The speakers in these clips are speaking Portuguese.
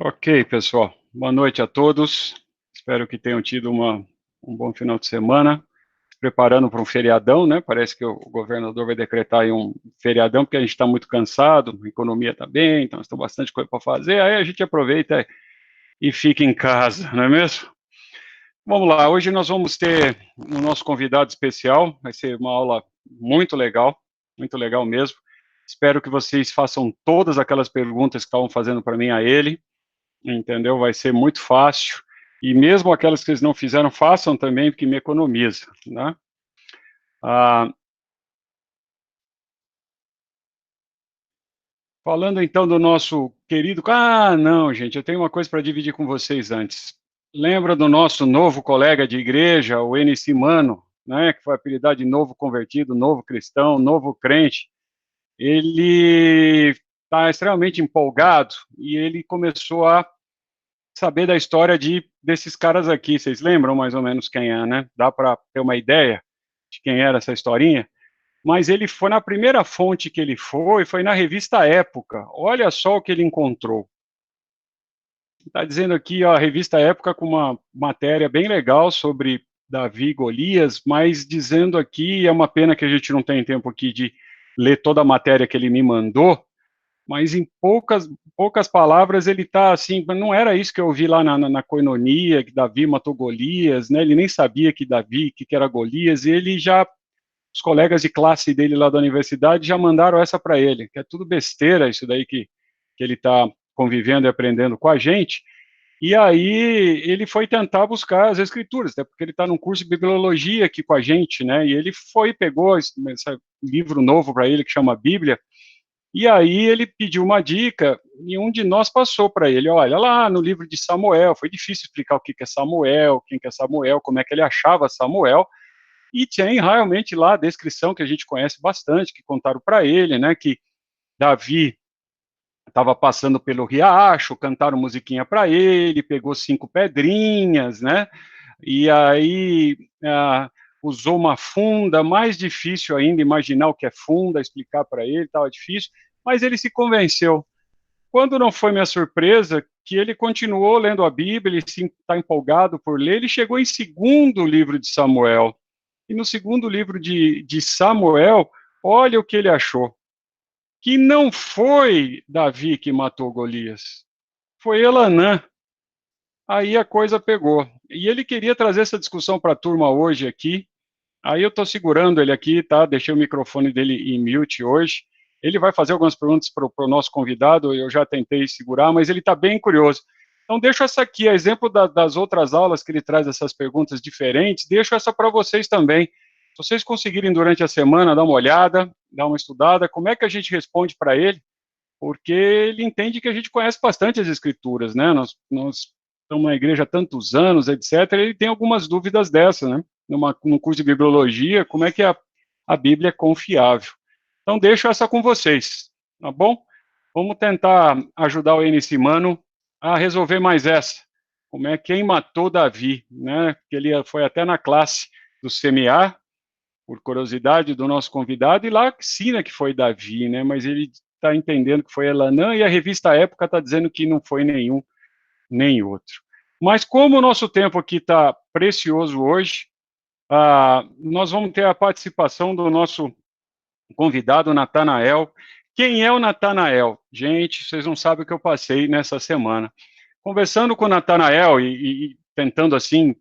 Ok, pessoal. Boa noite a todos. Espero que tenham tido um bom final de semana. Preparando para um feriadão, né? Parece que o governador vai decretar aí um feriadão, porque a gente está muito cansado, a economia está bem, então tem bastante coisa para fazer. Aí a gente aproveita e fica em casa, não é mesmo? Vamos lá, hoje nós vamos ter o nosso convidado especial. Vai ser uma aula muito legal mesmo. Espero que vocês façam todas aquelas perguntas que estavam fazendo para mim a ele. Entendeu? Vai ser muito fácil. E mesmo aquelas que eles não fizeram, façam também, porque me economiza, né? Ah, falando então do nosso querido. Ah, não, gente, eu tenho uma coisa para dividir com vocês antes. Lembra do nosso novo colega de igreja, o NC Mano, né? Que foi apelidado de novo convertido, novo cristão, novo crente. Ele está extremamente empolgado e ele começou a saber da história desses caras aqui. Vocês lembram mais ou menos quem é, né? Dá para ter uma ideia de quem era essa historinha? Mas ele foi na primeira fonte que ele foi na revista Época. Olha só o que ele encontrou. Está dizendo aqui ó, a revista Época com uma matéria bem legal sobre Davi e Golias, mas dizendo aqui, é uma pena que a gente não tem tempo aqui de ler toda a matéria que ele me mandou, mas em poucas palavras ele está assim, não era isso que eu vi lá na Coinonia, que Davi matou Golias, né? Ele nem sabia que Davi, que era Golias, e ele já, os colegas de classe dele lá da universidade já mandaram essa para ele, que é tudo besteira isso daí que ele está convivendo e aprendendo com a gente, e aí ele foi tentar buscar as escrituras, até porque ele está num curso de bibliologia aqui com a gente, né? E ele pegou esse livro novo para ele que chama Bíblia, e aí ele pediu uma dica e um de nós passou para ele, olha lá no livro de Samuel, foi difícil explicar o que é Samuel, quem que é Samuel, como é que ele achava Samuel, e tem realmente lá a descrição que a gente conhece bastante, que contaram para ele, né, que Davi estava passando pelo riacho, cantaram musiquinha para ele, pegou 5 pedrinhas, né, e aí usou uma funda, mais difícil ainda imaginar o que é funda, explicar para ele, estava difícil, mas ele se convenceu. Quando não foi minha surpresa, que ele continuou lendo a Bíblia, ele está empolgado por ler, ele chegou em segundo livro de Samuel. E no segundo livro de Samuel, olha o que ele achou. Que não foi Davi que matou Golias, foi Elanã. Aí a coisa pegou. E ele queria trazer essa discussão para a turma hoje aqui. Aí eu estou segurando ele aqui, tá? Deixei o microfone dele em mute hoje. Ele vai fazer algumas perguntas para o nosso convidado, eu já tentei segurar, mas ele está bem curioso. Então, deixo essa aqui, a exemplo das outras aulas que ele traz essas perguntas diferentes, deixo essa para vocês também. Se vocês conseguirem durante a semana dar uma olhada, dar uma estudada, como é que a gente responde para ele? Porque ele entende que a gente conhece bastante as escrituras, né? Nós estamos na igreja há tantos anos, etc. Ele tem algumas dúvidas dessas, né? Num curso de bibliologia, como é que a Bíblia é confiável. Então, deixo essa com vocês, tá bom? Vamos tentar ajudar o NC Mano a resolver mais essa. Como é quem matou Davi, né? Que ele foi até na classe do CMA, por curiosidade do nosso convidado, e lá ensina que foi Davi, né? Mas ele está entendendo que foi Elanã, e a revista Época está dizendo que não foi nenhum nem outro. Mas como o nosso tempo aqui está precioso hoje, nós vamos ter a participação do nosso convidado, Natanael. Quem é o Natanael? Gente, vocês não sabem o que eu passei nessa semana. Conversando com o Natanael e tentando, assim,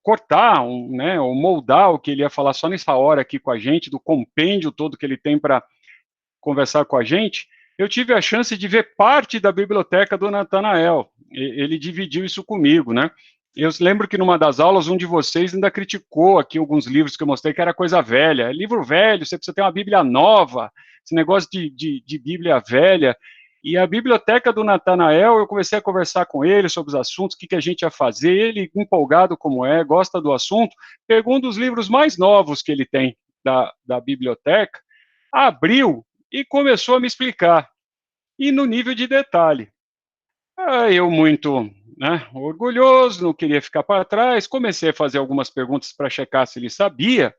cortar, né, ou moldar o que ele ia falar só nessa hora aqui com a gente, do compêndio todo que ele tem para conversar com a gente, eu tive a chance de ver parte da biblioteca do Natanael. Ele dividiu isso comigo, né? Eu lembro que numa das aulas, um de vocês ainda criticou aqui alguns livros que eu mostrei que era coisa velha. É livro velho, você precisa ter uma Bíblia nova, esse negócio de Bíblia velha. E a biblioteca do Natanael, eu comecei a conversar com ele sobre os assuntos, o que a gente ia fazer. Ele, empolgado como é, gosta do assunto, pegou um dos livros mais novos que ele tem da biblioteca, abriu e começou a me explicar. E no nível de detalhe. Eu muito, né, orgulhoso, não queria ficar para trás, comecei a fazer algumas perguntas para checar se ele sabia.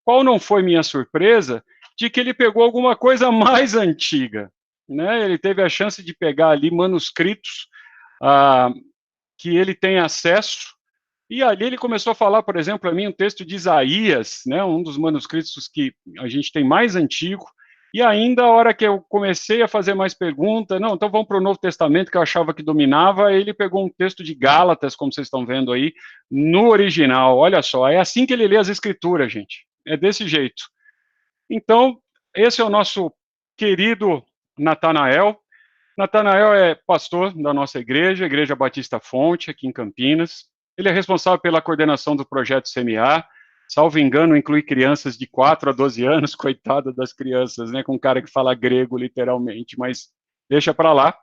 Qual não foi minha surpresa de que ele pegou alguma coisa mais antiga, né? Ele teve a chance de pegar ali manuscritos que ele tem acesso. E ali ele começou a falar, por exemplo, para mim, um texto de Isaías, né, um dos manuscritos que a gente tem mais antigo. E ainda a hora que eu comecei a fazer mais perguntas, não, então vamos para o Novo Testamento, que eu achava que dominava, ele pegou um texto de Gálatas, como vocês estão vendo aí, no original. Olha só, é assim que ele lê as Escrituras, gente. É desse jeito. Então, esse é o nosso querido Natanael. Natanael é pastor da nossa igreja, Igreja Batista Fonte, aqui em Campinas. Ele é responsável pela coordenação do projeto CMA. Salvo engano, inclui crianças de 4 a 12 anos, coitada das crianças, né, com um cara que fala grego, literalmente, mas deixa para lá.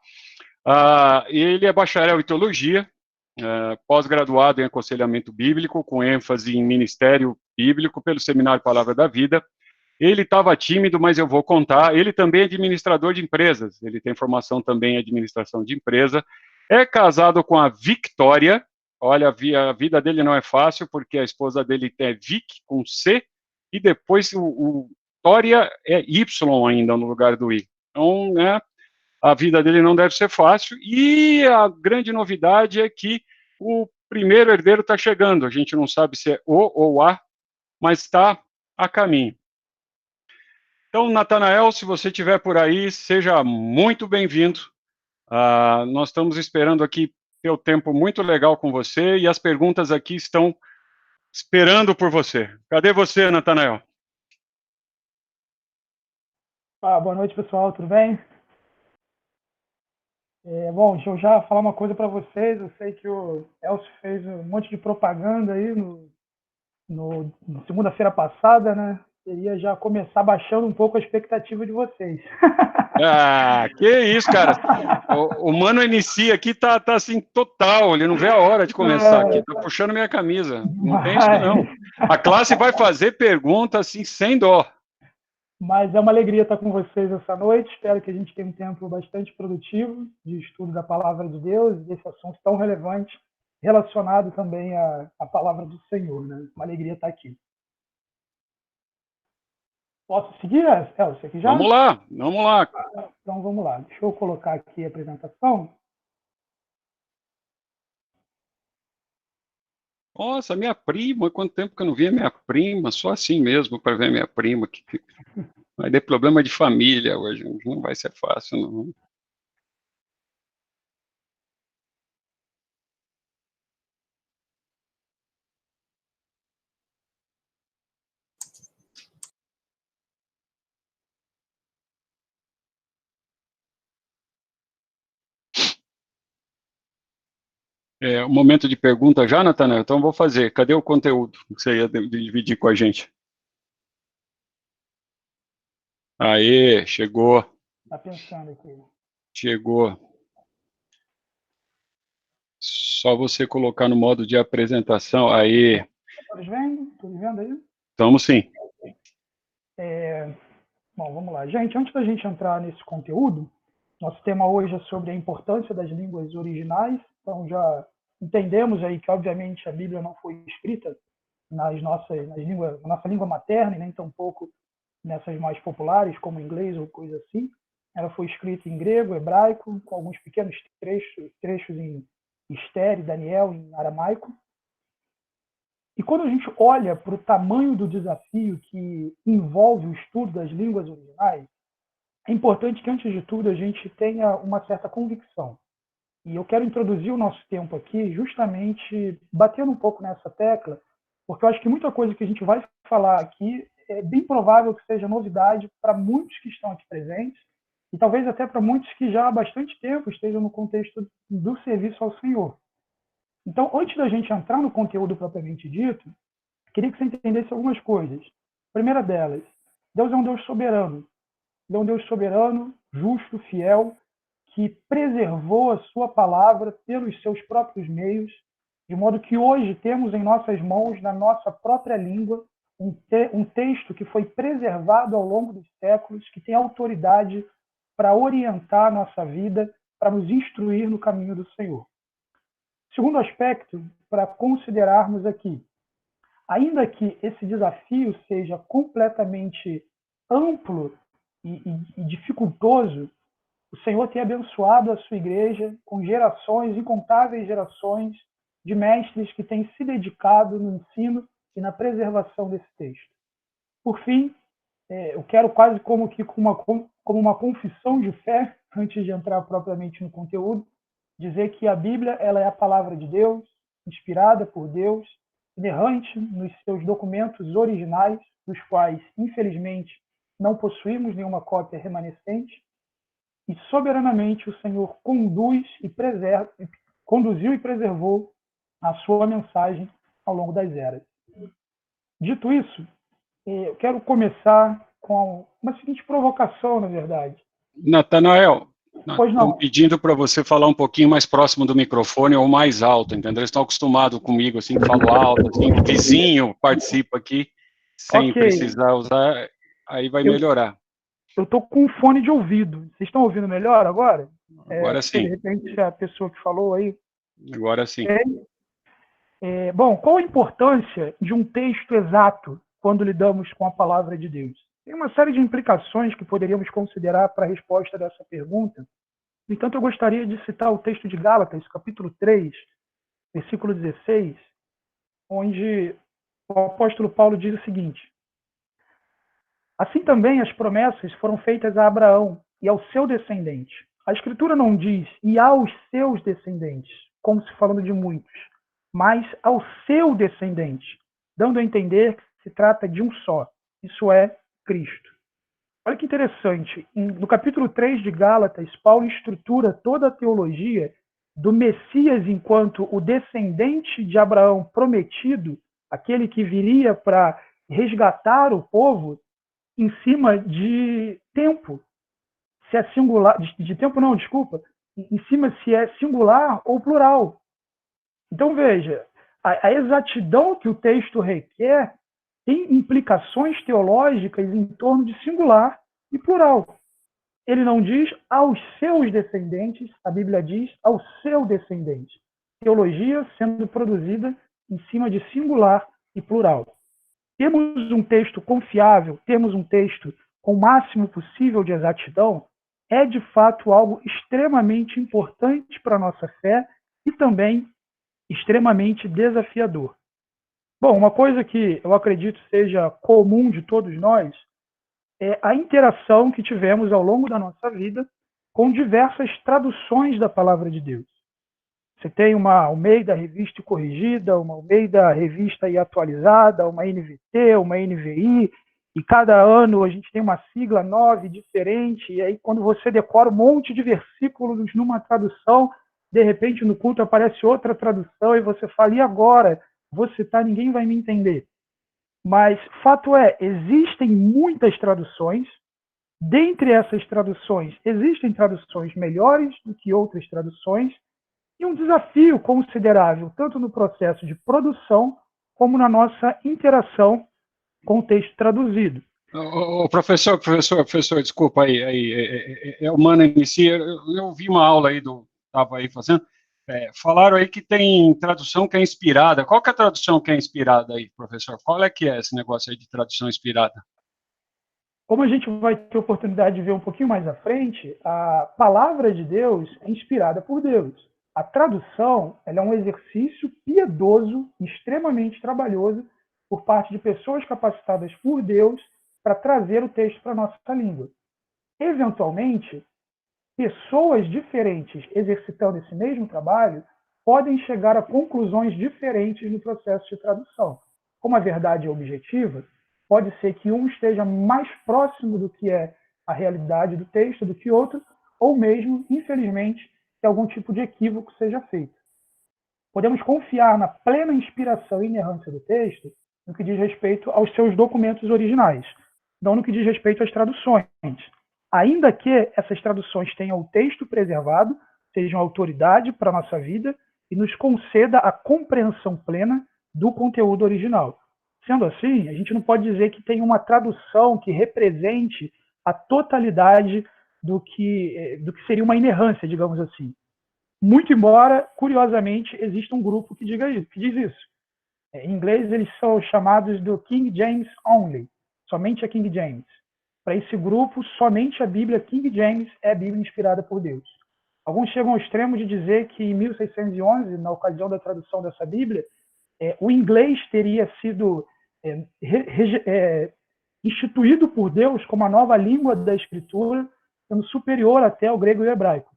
Ele é bacharel em teologia, pós-graduado em aconselhamento bíblico, com ênfase em ministério bíblico pelo Seminário Palavra da Vida. Ele estava tímido, mas eu vou contar. Ele também é administrador de empresas. Ele tem formação também em administração de empresa. É casado com a Victoria. Olha, a vida dele não é fácil, porque a esposa dele é Vic, com C, e depois o Tória é Y ainda no lugar do I. Então, né, a vida dele não deve ser fácil. E a grande novidade é que o primeiro herdeiro está chegando. A gente não sabe se é O ou A, mas está a caminho. Então, Natanael, se você estiver por aí, seja muito bem-vindo. Nós estamos esperando aqui ter o tempo muito legal com você e as perguntas aqui estão esperando por você. Cadê você, Natanael? Boa noite, pessoal, tudo bem? Bom, deixa eu já falar uma coisa para vocês. Eu sei que o Elcio fez um monte de propaganda aí no segunda-feira passada, né? Queria já começar baixando um pouco a expectativa de vocês. Que isso, cara. O mano inicia aqui, tá assim, total. Ele não vê a hora de começar aqui. Tá puxando minha camisa. Não tem isso, não. A classe vai fazer pergunta assim, sem dó. Mas é uma alegria estar com vocês essa noite. Espero que a gente tenha um tempo bastante produtivo de estudo da palavra de Deus e desse assunto tão relevante, relacionado também à palavra do Senhor, né? Uma alegria estar aqui. Posso seguir, Elcio, aqui já? Vamos lá, vamos lá. Então vamos lá. Deixa eu colocar aqui a apresentação. Nossa, minha prima, quanto tempo que eu não via minha prima, só assim mesmo para ver minha prima. Vai ter problema de família hoje, não vai ser fácil, não. O momento de pergunta já, Natanael? Então vou fazer. Cadê o conteúdo que você ia dividir com a gente? Aê, chegou. Tá pensando aqui. Chegou. Só você colocar no modo de apresentação. Aí. Todos vendo? Todos vendo aí? Estamos sim. Bom, vamos lá. Gente, antes da gente entrar nesse conteúdo, nosso tema hoje é sobre a importância das línguas originais. Então, já entendemos aí que, obviamente, a Bíblia não foi escrita na nossa língua materna, e nem tampouco nessas mais populares, como inglês ou coisa assim. Ela foi escrita em grego, hebraico, com alguns pequenos trechos em Esther e Daniel, em aramaico. E quando a gente olha para o tamanho do desafio que envolve o estudo das línguas originais, é importante que, antes de tudo, a gente tenha uma certa convicção. E eu quero introduzir o nosso tempo aqui justamente batendo um pouco nessa tecla, porque eu acho que muita coisa que a gente vai falar aqui é bem provável que seja novidade para muitos que estão aqui presentes e talvez até para muitos que já há bastante tempo estejam no contexto do serviço ao Senhor. Então, antes da gente entrar no conteúdo propriamente dito, queria que você entendesse algumas coisas. A primeira delas, Deus é um Deus soberano. Ele é um Deus soberano, justo, fiel, que preservou a sua palavra pelos seus próprios meios, de modo que hoje temos em nossas mãos, na nossa própria língua, um texto que foi preservado ao longo dos séculos, que tem autoridade para orientar a nossa vida, para nos instruir no caminho do Senhor. Segundo aspecto, para considerarmos aqui, ainda que esse desafio seja completamente amplo e dificultoso, o Senhor tem abençoado a sua igreja com gerações, incontáveis gerações de mestres que têm se dedicado no ensino e na preservação desse texto. Por fim, eu quero quase como uma confissão de fé, antes de entrar propriamente no conteúdo, dizer que a Bíblia ela é a palavra de Deus, inspirada por Deus, inerrante nos seus documentos originais, dos quais, infelizmente, não possuímos nenhuma cópia remanescente, e soberanamente o Senhor conduziu e preservou a sua mensagem ao longo das eras. Dito isso, eu quero começar com uma seguinte provocação, na verdade. Natanael, Pois não. estão pedindo para você falar um pouquinho mais próximo do microfone ou mais alto, entendeu? Eles estão acostumados comigo, assim, que falo alto, assim, o vizinho participa aqui, sem precisar usar, aí vai melhorar. Eu estou com um fone de ouvido. Vocês estão ouvindo melhor agora? Agora sim. De repente, a pessoa que falou aí... Agora sim. Bom, qual a importância de um texto exato quando lidamos com a palavra de Deus? Tem uma série de implicações que poderíamos considerar para a resposta dessa pergunta. No entanto, eu gostaria de citar o texto de Gálatas, capítulo 3, versículo 16, onde o apóstolo Paulo diz o seguinte: assim também as promessas foram feitas a Abraão e ao seu descendente. A Escritura não diz e aos seus descendentes, como se falando de muitos, mas ao seu descendente, dando a entender que se trata de um só, isso é, Cristo. Olha que interessante, no capítulo 3 de Gálatas, Paulo estrutura toda a teologia do Messias enquanto o descendente de Abraão prometido, aquele que viria para resgatar o povo, em cima de tempo. Se é singular, de tempo não, desculpa, em cima se é singular ou plural. Então, veja, a exatidão que o texto requer tem implicações teológicas em torno de singular e plural. Ele não diz aos seus descendentes, a Bíblia diz ao seu descendente. Teologia sendo produzida em cima de singular e plural. Temos um texto confiável, temos um texto com o máximo possível de exatidão, é de fato algo extremamente importante para a nossa fé e também extremamente desafiador. Bom, uma coisa que eu acredito seja comum de todos nós é a interação que tivemos ao longo da nossa vida com diversas traduções da palavra de Deus. Você tem uma Almeida Revista e Corrigida, uma Almeida Revista e Atualizada, uma NVT, uma NVI, e cada ano a gente tem uma sigla 9 diferente, e aí quando você decora um monte de versículos numa tradução, de repente no culto aparece outra tradução e você fala, e agora? Vou citar, ninguém vai me entender. Mas fato é, existem muitas traduções, dentre essas traduções, existem traduções melhores do que outras traduções, e um desafio considerável, tanto no processo de produção, como na nossa interação com o texto traduzido. Professor, desculpa aí, o Mano inicia, eu vi uma aula aí, estava aí fazendo, falaram aí que tem tradução que é inspirada. Qual que é a tradução que é inspirada aí, professor? Qual é que é esse negócio aí de tradução inspirada? Como a gente vai ter oportunidade de ver um pouquinho mais à frente, a palavra de Deus é inspirada por Deus. A tradução ela é um exercício piedoso, extremamente trabalhoso, por parte de pessoas capacitadas por Deus para trazer o texto para a nossa língua. Eventualmente, pessoas diferentes exercitando esse mesmo trabalho podem chegar a conclusões diferentes no processo de tradução. Como a verdade é objetiva, pode ser que um esteja mais próximo do que é a realidade do texto do que outro, ou mesmo, infelizmente, que algum tipo de equívoco seja feito. Podemos confiar na plena inspiração e inerrância do texto no que diz respeito aos seus documentos originais, não no que diz respeito às traduções. Ainda que essas traduções tenham o texto preservado, sejam autoridade para a nossa vida e nos conceda a compreensão plena do conteúdo original. Sendo assim, a gente não pode dizer que tem uma tradução que represente a totalidade do que seria uma inerrância, digamos assim. Muito embora, curiosamente, exista um grupo que diz isso. Em inglês, eles são chamados do King James Only, somente a King James. Para esse grupo, somente a Bíblia King James é a Bíblia inspirada por Deus. Alguns chegam ao extremo de dizer que em 1611, na ocasião da tradução dessa Bíblia, o inglês teria sido instituído por Deus como a nova língua da Escritura, sendo superior até ao grego e ao hebraico.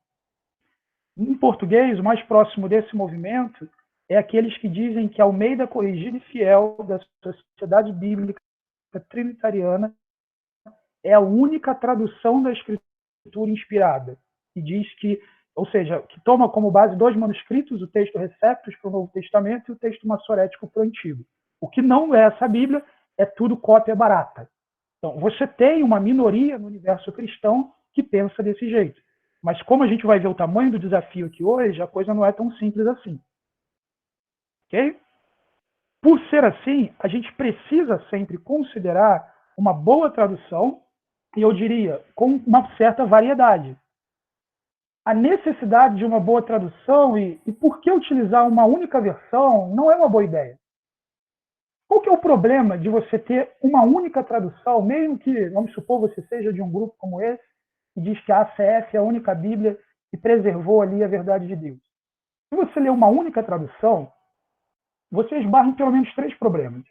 Em português, o mais próximo desse movimento é aqueles que dizem que a Almeida Corrigida e Fiel da Sociedade Bíblica Trinitariana é a única tradução da Escritura inspirada, que diz que, ou seja, que toma como base dois manuscritos, o texto Receptus para o Novo Testamento e o texto Massorético para o Antigo. O que não é essa Bíblia é tudo cópia barata. Então, você tem uma minoria no universo cristão que pensa desse jeito. Mas como a gente vai ver o tamanho do desafio aqui hoje, a coisa não é tão simples assim. Ok? Por ser assim, a gente precisa sempre considerar uma boa tradução, e eu diria, com uma certa variedade. A necessidade de uma boa tradução e por que utilizar uma única versão não é uma boa ideia. Qual que é o problema de você ter uma única tradução, mesmo que, vamos supor, você seja de um grupo como esse, que diz que a ACF é a única Bíblia que preservou ali a verdade de Deus. Se você ler uma única tradução, você esbarra em pelo menos 3 problemas.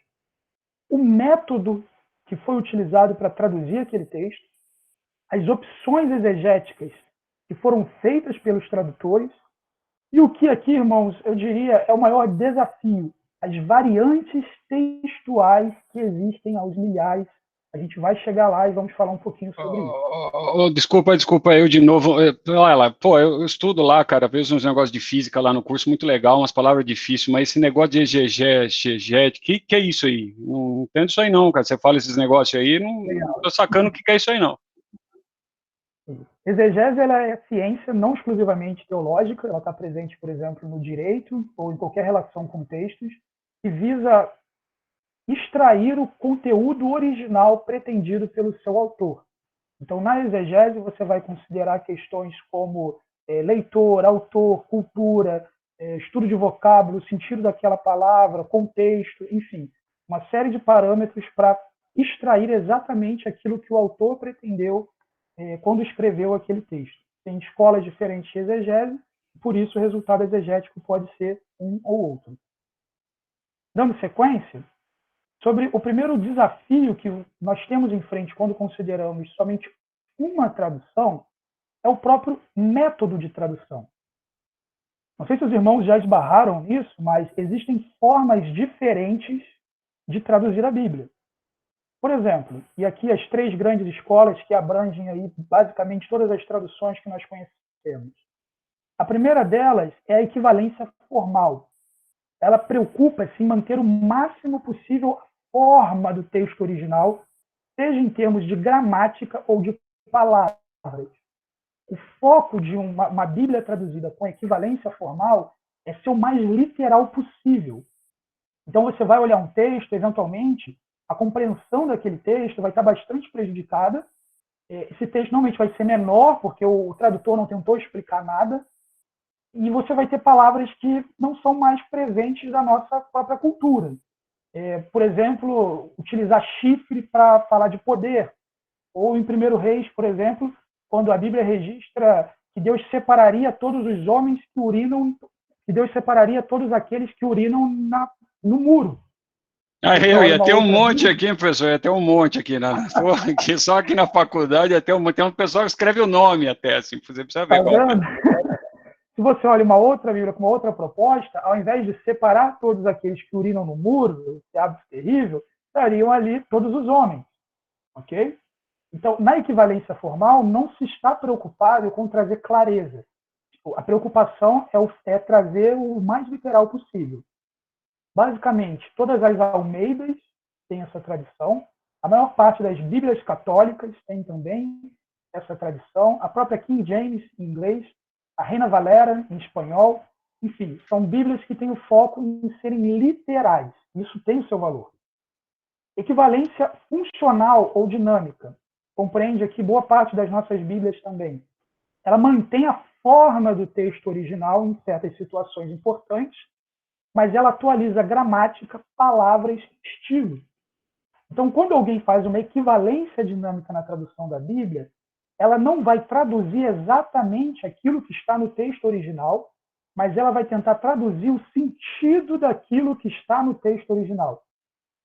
O método que foi utilizado para traduzir aquele texto, as opções exegéticas que foram feitas pelos tradutores, e o que aqui, irmãos, eu diria, é o maior desafio, as variantes textuais que existem aos milhares. A gente vai chegar lá e vamos falar um pouquinho sobre isso. Desculpa, eu de novo. Olha lá, pô, eu estudo lá, cara, vejo uns negócios de física lá no curso, muito legal, umas palavras difíceis, mas esse negócio de exegete, que é isso aí? Não entendo isso aí não, cara. Você fala esses negócios aí, não tô sacando o que é isso aí não. Exegese ela é ciência não exclusivamente teológica, ela está presente, por exemplo, no direito ou em qualquer relação com textos, que visa extrair o conteúdo original pretendido pelo seu autor. Então, na exegese, você vai considerar questões como leitor, autor, cultura, estudo de vocábulo, sentido daquela palavra, contexto, enfim, uma série de parâmetros para extrair exatamente aquilo que o autor pretendeu quando escreveu aquele texto. Tem escolas diferentes de exegese, por isso o resultado exegético pode ser um ou outro. Dando sequência, sobre o primeiro desafio que nós temos em frente quando consideramos somente uma tradução, é o próprio método de tradução. Não sei se os irmãos já esbarraram nisso, mas existem formas diferentes de traduzir a Bíblia. Por exemplo, e aqui as 3 grandes escolas que abrangem aí basicamente todas as traduções que nós conhecemos. A primeira delas é a equivalência formal. Ela preocupa-se em manter o máximo possível a forma do texto original, seja em termos de gramática ou de palavras. O foco de uma Bíblia traduzida com equivalência formal é ser o mais literal possível. Então, você vai olhar um texto, eventualmente, a compreensão daquele texto vai estar bastante prejudicada. Esse texto normalmente vai ser menor, porque o tradutor não tentou explicar nada, e você vai ter palavras que não são mais presentes da nossa própria cultura. Por exemplo, utilizar chifre para falar de poder. Ou em 1 Reis, por exemplo, quando a Bíblia registra que Deus separaria todos os homens que urinam, que Deus separaria todos aqueles que urinam no muro. Aí eu ia ter um monte aqui, professor, ia ter um monte aqui, aqui só aqui na faculdade tem um pessoal que escreve o nome até, assim, você precisa ver qual é. Se você olha uma outra Bíblia com uma outra proposta, ao invés de separar todos aqueles que urinam no muro, esse hábito terrível, estariam ali todos os homens, ok? Então, na equivalência formal, não se está preocupado com trazer clareza. A preocupação é trazer o mais literal possível. Basicamente, todas as Almeidas têm essa tradição, a maior parte das Bíblias católicas tem também essa tradição, a própria King James, em inglês, a Reina Valera, em espanhol, enfim, são Bíblias que têm o foco em serem literais. Isso tem o seu valor. Equivalência funcional ou dinâmica. Compreende aqui boa parte das nossas Bíblias também. Ela mantém a forma do texto original em certas situações importantes, mas ela atualiza gramática, palavras, estilo. Então, quando alguém faz uma equivalência dinâmica na tradução da Bíblia, ela não vai traduzir exatamente aquilo que está no texto original, mas ela vai tentar traduzir o sentido daquilo que está no texto original.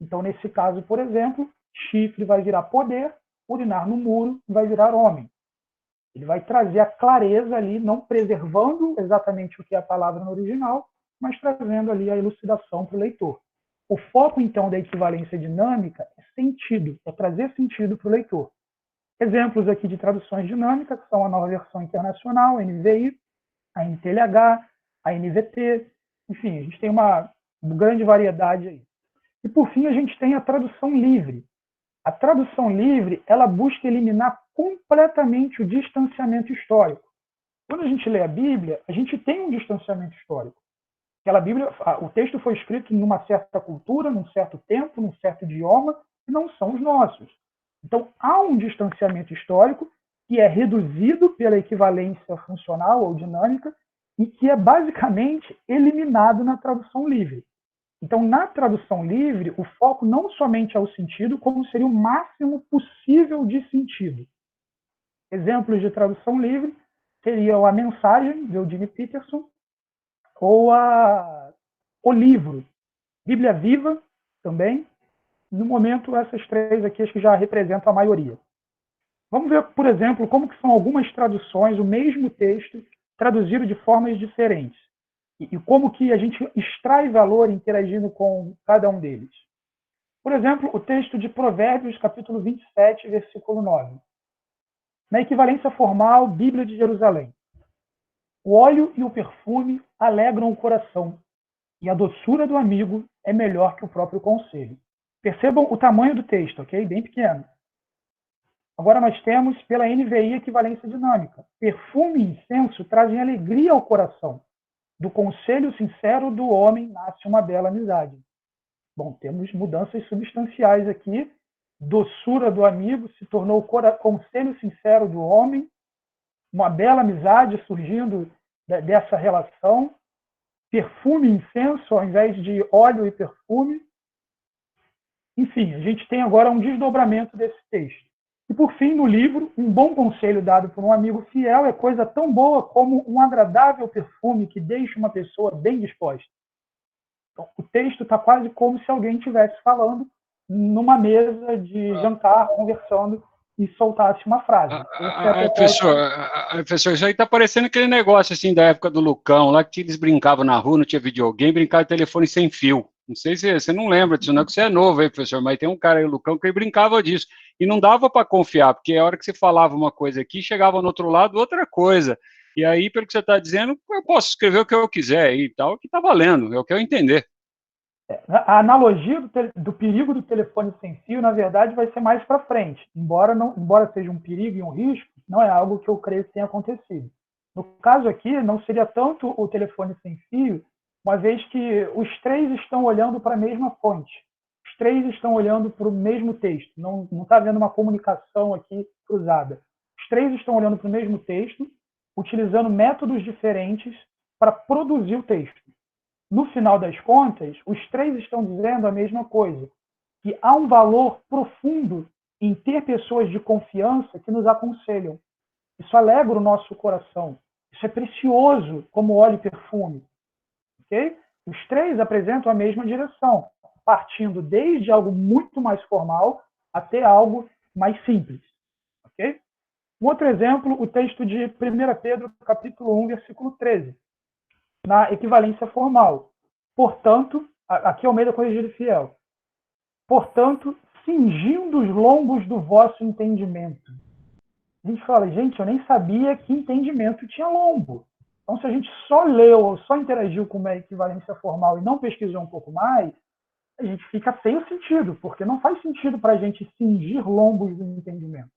Então, nesse caso, por exemplo, chifre vai virar poder, urinar no muro vai virar homem. Ele vai trazer a clareza ali, não preservando exatamente o que é a palavra no original, mas trazendo ali a elucidação para o leitor. O foco, então, da equivalência dinâmica é sentido, é trazer sentido para o leitor. Exemplos aqui de traduções dinâmicas são a Nova Versão Internacional, a NVI, a NTLH, a NVT, enfim, a gente tem uma grande variedade aí. E, por fim, a gente tem a tradução livre. A tradução livre, ela busca eliminar completamente o distanciamento histórico. Quando a gente lê a Bíblia, a gente tem um distanciamento histórico. Aquela Bíblia, o texto foi escrito numa certa cultura, num certo tempo, num certo idioma, que não são os nossos. Então, há um distanciamento histórico que é reduzido pela equivalência funcional ou dinâmica e que é basicamente eliminado na tradução livre. Então, na tradução livre, o foco não somente é o sentido, como seria o máximo possível de sentido. Exemplos de tradução livre seriam a Mensagem, de Eugene Peterson, ou o livro, Bíblia Viva, também. No momento, essas três aqui acho que já representam a maioria. Vamos ver, por exemplo, como que são algumas traduções, o mesmo texto, traduzido de formas diferentes. E como que a gente extrai valor interagindo com cada um deles. Por exemplo, o texto de Provérbios, capítulo 27, versículo 9. Na equivalência formal, Bíblia de Jerusalém. O óleo e o perfume alegram o coração, e a doçura do amigo é melhor que o próprio conselho. Percebam o tamanho do texto, ok? Bem pequeno. Agora nós temos, pela NVI, equivalência dinâmica. Perfume e incenso trazem alegria ao coração. Do conselho sincero do homem nasce uma bela amizade. Bom, temos mudanças substanciais aqui. Doçura do amigo se tornou conselho sincero do homem. Uma bela amizade surgindo dessa relação. Perfume e incenso ao invés de óleo e perfume. Enfim, a gente tem agora um desdobramento desse texto. E, por fim, no livro, um bom conselho dado por um amigo fiel é coisa tão boa como um agradável perfume que deixa uma pessoa bem disposta. Então, o texto está quase como se alguém estivesse falando numa mesa de jantar, conversando, e soltasse uma frase. Professor, isso aí está parecendo aquele negócio assim da época do Lucão, lá que eles brincavam na rua, não tinha videogame, brincava de telefone sem fio. Não sei se você não lembra disso, não, que você é novo aí, professor, mas tem um cara aí, o Lucão, que ele brincava disso. E não dava para confiar, porque a hora que você falava uma coisa aqui, chegava no outro lado outra coisa. E aí, pelo que você está dizendo, eu posso escrever o que eu quiser e tal, que está valendo, é o que eu entender. A analogia do perigo do telefone sem fio, na verdade, vai ser mais para frente. Embora seja um perigo e um risco, não é algo que eu creio que tenha acontecido. No caso aqui, não seria tanto o telefone sem fio, uma vez que os três estão olhando para a mesma fonte. Os três estão olhando para o mesmo texto. Não está havendo uma comunicação aqui cruzada. Os três estão olhando para o mesmo texto, utilizando métodos diferentes para produzir o texto. No final das contas, os três estão dizendo a mesma coisa, que há um valor profundo em ter pessoas de confiança que nos aconselham. Isso alegra o nosso coração. Isso é precioso como óleo e perfume. Okay? Os três apresentam a mesma direção, partindo desde algo muito mais formal até algo mais simples. Okay? Um outro exemplo, o texto de 1 Pedro, capítulo 1, versículo 13. Na equivalência formal. Portanto, aqui é o meio da corrigida fiel. Portanto, cingindo os lombos do vosso entendimento. A gente fala, gente, eu nem sabia que entendimento tinha lombo. Então, se a gente só leu ou só interagiu com uma equivalência formal e não pesquisou um pouco mais, a gente fica sem o sentido, porque não faz sentido para a gente cingir lombos do entendimento.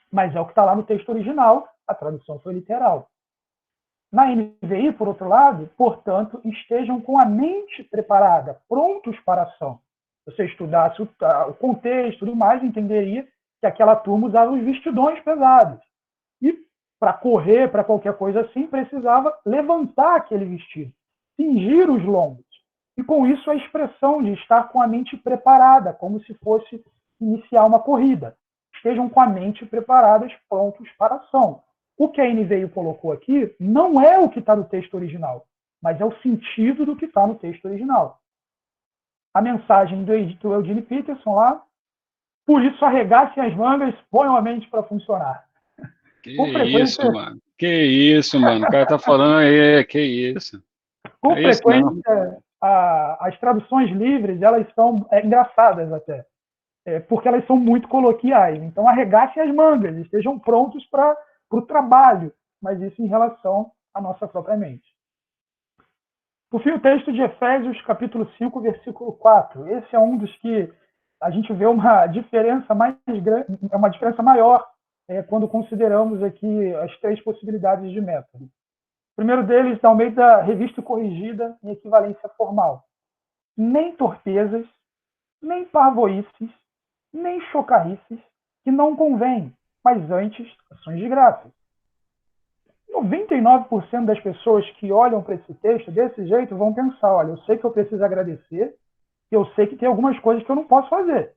Mas é o que está lá no texto original, a tradução foi literal. Na NVI, por outro lado, portanto, estejam com a mente preparada, prontos para a ação. Se você estudasse o contexto e tudo mais, entenderia que aquela turma usava os vestidões pesados. E para correr, para qualquer coisa assim, precisava levantar aquele vestido, cingir os lombos. E com isso a expressão de estar com a mente preparada, como se fosse iniciar uma corrida. Estejam com a mente preparadas, prontos para a ação. O que a NVI colocou aqui não é o que está no texto original, mas é o sentido do que está no texto original. A mensagem do Eugene Peterson lá, por isso arregassem as mangas, ponham a mente para funcionar. Que Com frequência, isso, mano. Que isso, mano. O cara tá falando aí, que isso. com É isso não. frequência as traduções livres, elas são engraçadas até, porque elas são muito coloquiais. Então, arregassem as mangas, estejam prontos para o trabalho, mas isso em relação à nossa própria mente. Por fim, o texto de Efésios, capítulo 5, versículo 4. Esse é um dos que a gente vê uma diferença uma diferença maior quando consideramos aqui as três possibilidades de método. O primeiro deles está ao meio da revista corrigida em equivalência formal. Nem torpezas, nem parvoíces, nem chocarrices, que não convém, mas antes ações de graça. 99% das pessoas que olham para esse texto desse jeito vão pensar, olha, eu sei que eu preciso agradecer, eu sei que tem algumas coisas que eu não posso fazer,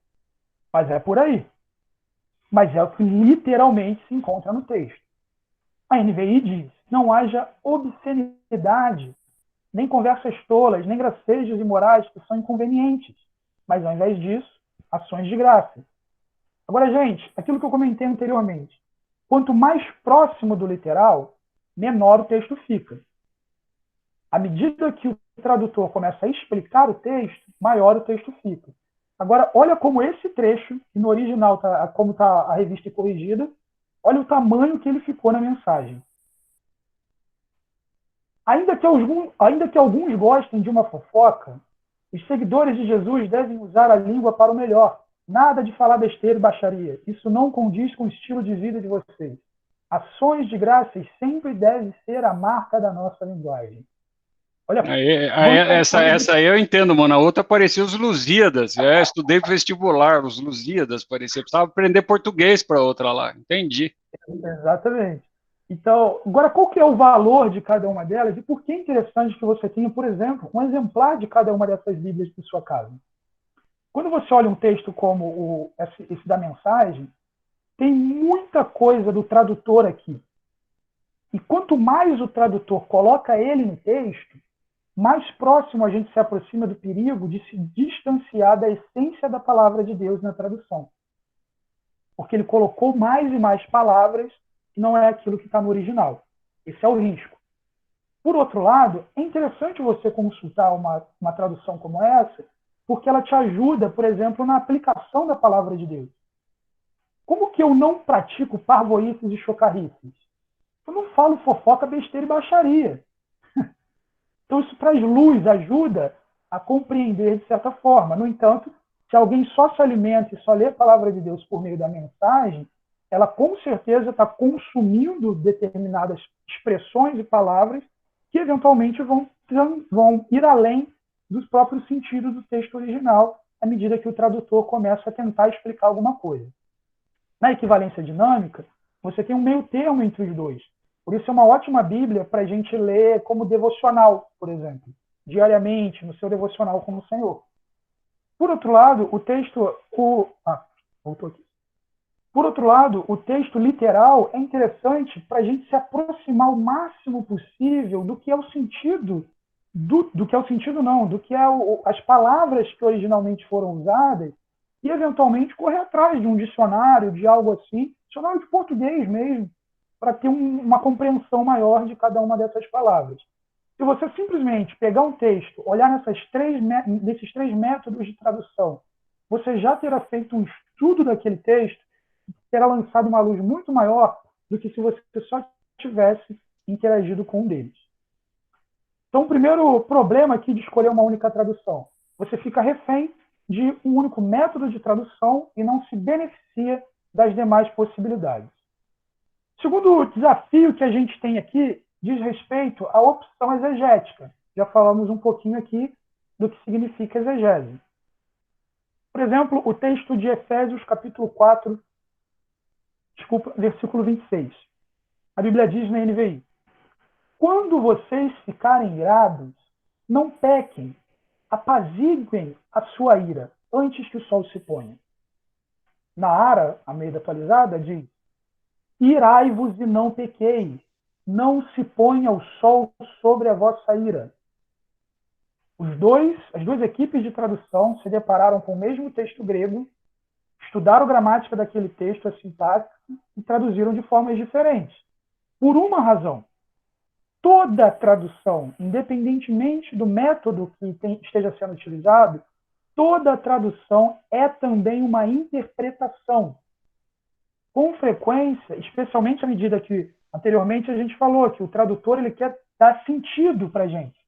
mas é por aí. Mas é o que literalmente se encontra no texto. A NVI diz, não haja obscenidade, nem conversas tolas, nem gracejos imorais que são inconvenientes, mas ao invés disso, ações de graça. Agora, gente, aquilo que eu comentei anteriormente, quanto mais próximo do literal, menor o texto fica. À medida que o tradutor começa a explicar o texto, maior o texto fica. Agora, olha como esse trecho, que no original, como está a revista corrigida, olha o tamanho que ele ficou na mensagem. Ainda que alguns gostem de uma fofoca, os seguidores de Jesus devem usar a língua para o melhor. Nada de falar besteira e baixaria. Isso não condiz com o estilo de vida de vocês. Ações de graças sempre devem ser a marca da nossa linguagem. Olha, Essa aí eu entendo, mano. A outra parecia os Lusíadas. Estudei pro vestibular, os Lusíadas parecia. Precisava aprender português para outra lá. Entendi. Exatamente. Então, agora qual que é o valor de cada uma delas e por que é interessante que você tenha, por exemplo, um exemplar de cada uma dessas Bíblias em sua casa? Quando você olha um texto como esse da mensagem, tem muita coisa do tradutor aqui. E quanto mais o tradutor coloca ele no texto, mais próximo a gente se aproxima do perigo de se distanciar da essência da palavra de Deus na tradução. Porque ele colocou mais e mais palavras que não é aquilo que está no original. Esse é o risco. Por outro lado, é interessante você consultar uma tradução como essa, porque ela te ajuda, por exemplo, na aplicação da palavra de Deus. Como que eu não pratico parvoíces e chocarrices? Eu não falo fofoca, besteira e baixaria. Então isso traz luz, ajuda a compreender de certa forma. No entanto, se alguém só se alimenta e só lê a palavra de Deus por meio da mensagem, ela com certeza está consumindo determinadas expressões e palavras que eventualmente vão ir além dos próprios sentidos do texto original, à medida que o tradutor começa a tentar explicar alguma coisa. Na equivalência dinâmica, você tem um meio termo entre os dois. Por isso é uma ótima Bíblia para a gente ler como devocional, por exemplo, diariamente, no seu devocional como o Senhor. Por outro lado, o texto literal é interessante para a gente se aproximar o máximo possível do que é o sentido, as palavras que originalmente foram usadas e, eventualmente, correr atrás de um dicionário, de algo assim, dicionário de português mesmo, para ter uma compreensão maior de cada uma dessas palavras. Se você simplesmente pegar um texto, olhar nesses três métodos de tradução, você já terá feito um estudo daquele texto, terá lançado uma luz muito maior do que se você só tivesse interagido com um deles. Então, o primeiro problema aqui de escolher uma única tradução, você fica refém de um único método de tradução e não se beneficia das demais possibilidades. O segundo desafio que a gente tem aqui diz respeito à opção exegética. Já falamos um pouquinho aqui do que significa exegese. Por exemplo, o texto de Efésios, capítulo 4, versículo 26. A Bíblia diz na NVI: quando vocês ficarem irados, não pequem, apaziguem a sua ira antes que o sol se ponha. Na Ara, a Almeida atualizada, diz: irai-vos e não pequeis, não se ponha o sol sobre a vossa ira. As duas equipes de tradução se depararam com o mesmo texto grego, estudaram a gramática daquele texto, a sintaxe, e traduziram de formas diferentes. Por uma razão: toda tradução, independentemente do método que esteja sendo utilizado, toda tradução é também uma interpretação. Com frequência, especialmente à medida que anteriormente a gente falou que o tradutor ele quer dar sentido para a gente.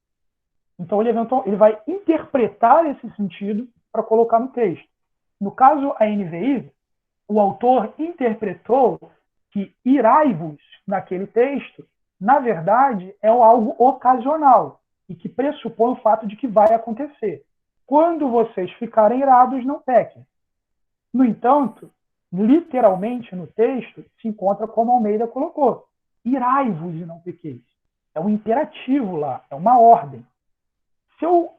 Então ele vai interpretar esse sentido para colocar no texto. No caso, a NVI, o autor interpretou que irai-vos naquele texto, na verdade, é algo ocasional e que pressupõe o fato de que vai acontecer. Quando vocês ficarem irados, não pequem. No entanto, literalmente no texto, se encontra como Almeida colocou: irai-vos e não pequeis. É um imperativo lá, é uma ordem. Se eu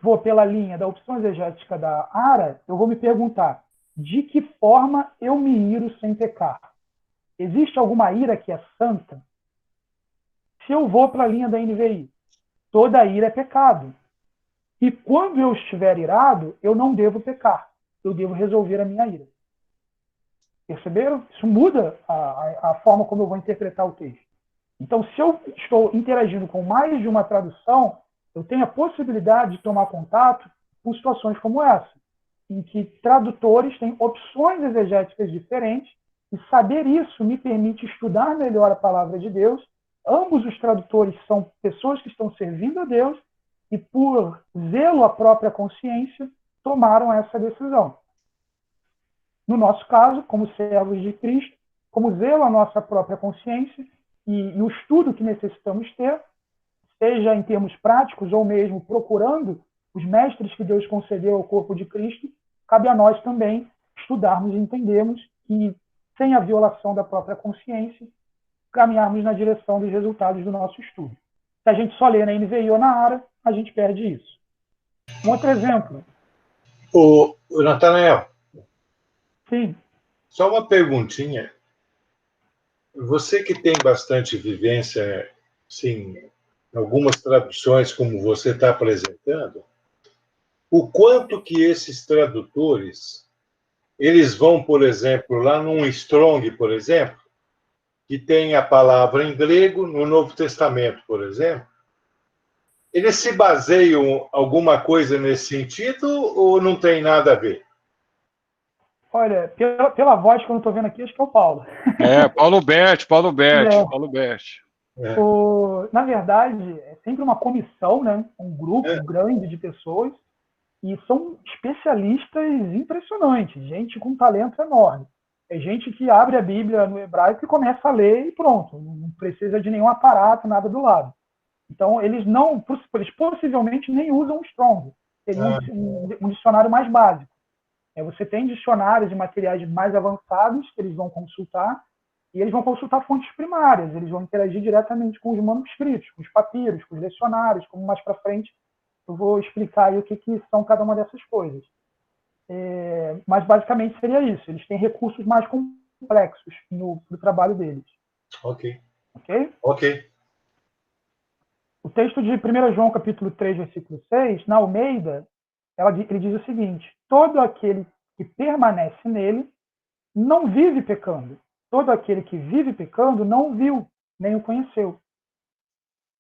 vou pela linha da opção exegética da Ara, eu vou me perguntar: de que forma eu me iro sem pecar? Existe alguma ira que é santa? Se eu vou para a linha da NVI, toda ira é pecado. E quando eu estiver irado, eu não devo pecar. Eu devo resolver a minha ira. Perceberam? Isso muda a forma como eu vou interpretar o texto. Então, se eu estou interagindo com mais de uma tradução, eu tenho a possibilidade de tomar contato com situações como essa, em que tradutores têm opções exegéticas diferentes, e saber isso me permite estudar melhor a palavra de Deus. Ambos os tradutores são pessoas que estão servindo a Deus e, por zelo à própria consciência, tomaram essa decisão. No nosso caso, como servos de Cristo, como zelo à nossa própria consciência e o estudo que necessitamos ter, seja em termos práticos ou mesmo procurando os mestres que Deus concedeu ao corpo de Cristo, cabe a nós também estudarmos e entendermos que, sem a violação da própria consciência, caminharmos na direção dos resultados do nosso estudo. Se a gente só lê na NVI ou na ARA, a gente perde isso. Um outro exemplo. O Natanael. Sim. Só uma perguntinha. Você que tem bastante vivência, sim, em algumas traduções, como você está apresentando, o quanto que esses tradutores, eles vão, por exemplo, lá num Strong, por exemplo, que tem a palavra em grego no Novo Testamento, por exemplo, eles se baseiam alguma coisa nesse sentido ou não tem nada a ver? Olha, pela voz que eu não estou vendo aqui, acho que é o Paulo. Paulo Berti. Na verdade, é sempre uma comissão, né? Um grupo grande de pessoas, e são especialistas impressionantes, gente com talento enorme. É gente que abre a Bíblia no hebraico e começa a ler e pronto, não precisa de nenhum aparato, nada do lado. Então, eles possivelmente nem usam o Strong, seria um dicionário mais básico. Você tem dicionários e materiais mais avançados que eles vão consultar, e eles vão consultar fontes primárias, eles vão interagir diretamente com os manuscritos, com os papiros, com os lecionários, como mais para frente eu vou explicar aí o que são cada uma dessas coisas. Mas basicamente seria isso, eles têm recursos mais complexos no trabalho deles. Ok. O texto de 1 João capítulo 3, versículo 6, na Almeida, ele diz o seguinte: todo aquele que permanece nele não vive pecando. Todo aquele que vive pecando não o viu, nem o conheceu.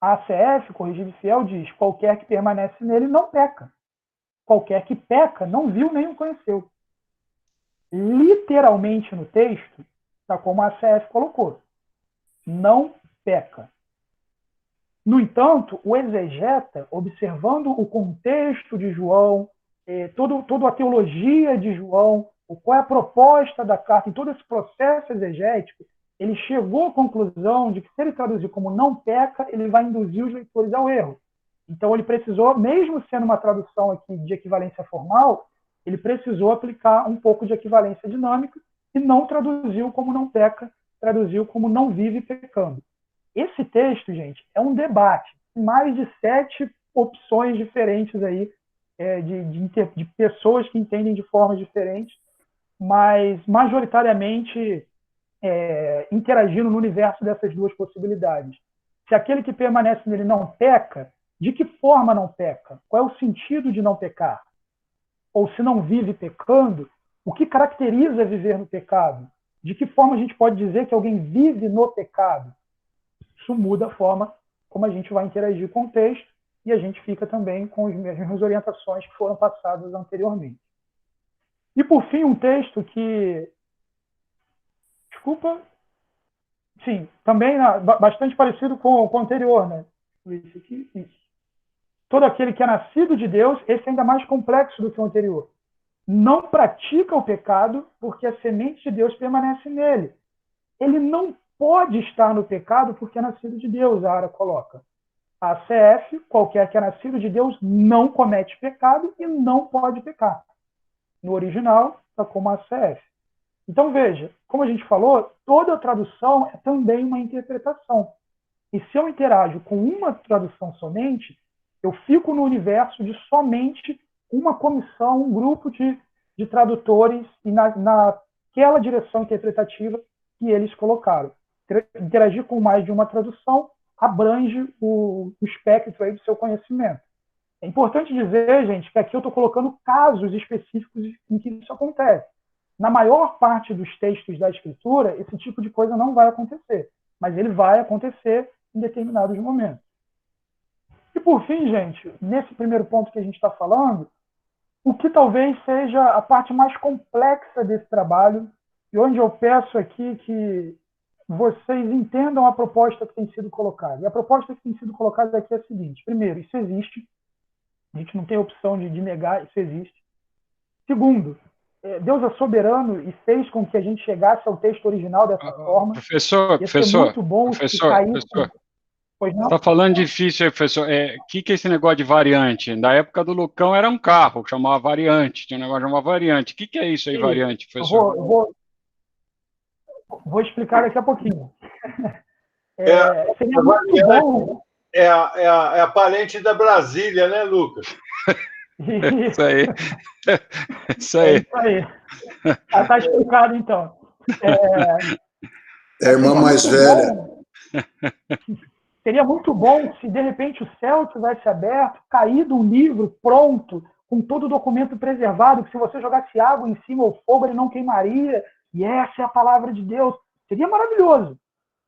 A ACF, Corrigida e Fiel, diz: qualquer que permanece nele não peca. Qualquer que peca não viu nem o conheceu. Literalmente no texto, está como a ACF colocou: não peca. No entanto, o exegeta, observando o contexto de João, toda a teologia de João, qual é a proposta da carta, em todo esse processo exegético, ele chegou à conclusão de que, se ele traduzir como não peca, ele vai induzir os leitores ao erro. Então, ele precisou, mesmo sendo uma tradução aqui de equivalência formal, ele precisou aplicar um pouco de equivalência dinâmica e não traduziu como não peca, traduziu como não vive pecando. Esse texto, gente, é um debate. Mais de 7 opções diferentes aí de pessoas que entendem de formas diferentes, mas majoritariamente interagindo no universo dessas duas possibilidades. Se aquele que permanece nele não peca, de que forma não peca? Qual é o sentido de não pecar? Ou se não vive pecando, o que caracteriza viver no pecado? De que forma a gente pode dizer que alguém vive no pecado? Isso muda a forma como a gente vai interagir com o texto e a gente fica também com as mesmas orientações que foram passadas anteriormente. E, por fim, um texto que... Desculpa. Sim, também bastante parecido com o anterior, né? Isso aqui, isso. Todo aquele que é nascido de Deus, esse é ainda mais complexo do que o anterior. Não pratica o pecado porque a semente de Deus permanece nele. Ele não pode estar no pecado porque é nascido de Deus, a Ara coloca. A CF, qualquer que é nascido de Deus, não comete pecado e não pode pecar. No original, está como a CF. Então, veja, como a gente falou, toda tradução é também uma interpretação. E se eu interajo com uma tradução somente, eu fico no universo de somente uma comissão, um grupo de tradutores e naquela direção interpretativa que eles colocaram. Interagir com mais de uma tradução abrange o espectro aí do seu conhecimento. É importante dizer, gente, que aqui eu estou colocando casos específicos em que isso acontece. Na maior parte dos textos da Escritura, esse tipo de coisa não vai acontecer, mas ele vai acontecer em determinados momentos. E, por fim, gente, nesse primeiro ponto que a gente está falando, o que talvez seja a parte mais complexa desse trabalho, e onde eu peço aqui que vocês entendam a proposta que tem sido colocada. E a proposta que tem sido colocada aqui é a seguinte: primeiro, isso existe, a gente não tem opção de negar, isso existe. Segundo, Deus é soberano e fez com que a gente chegasse ao texto original dessa forma. Professor, muito bom professor, Pois não? Está falando difícil aí, professor. Que é esse negócio de variante? Na época do Lucão era um carro, que chamava variante, tinha um negócio que chamava variante. O que é isso aí, variante, professor? Eu vou explicar daqui a pouquinho. Seria muito bom... É a parente da Brasília, né, Lucas? Isso aí. Isso aí. É isso aí. Está explicado, então. É a irmã mais velha. Seria muito bom se, de repente, o céu tivesse aberto, caído um livro pronto, com todo o documento preservado, que se você jogasse água em cima ou fogo, ele não queimaria, e essa é a palavra de Deus. Seria maravilhoso.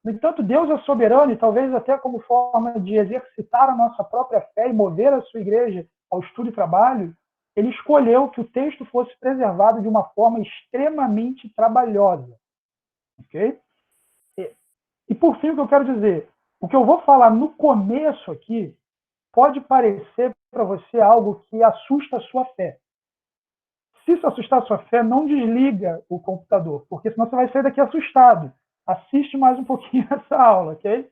No entanto, Deus é soberano, e talvez até como forma de exercitar a nossa própria fé e mover a sua igreja ao estudo e trabalho, ele escolheu que o texto fosse preservado de uma forma extremamente trabalhosa. Ok? E por fim, o que eu quero dizer, o que eu vou falar no começo aqui pode parecer para você algo que assusta a sua fé. Se isso assustar a sua fé, não desliga o computador, porque senão você vai sair daqui assustado. Assiste mais um pouquinho essa aula, ok?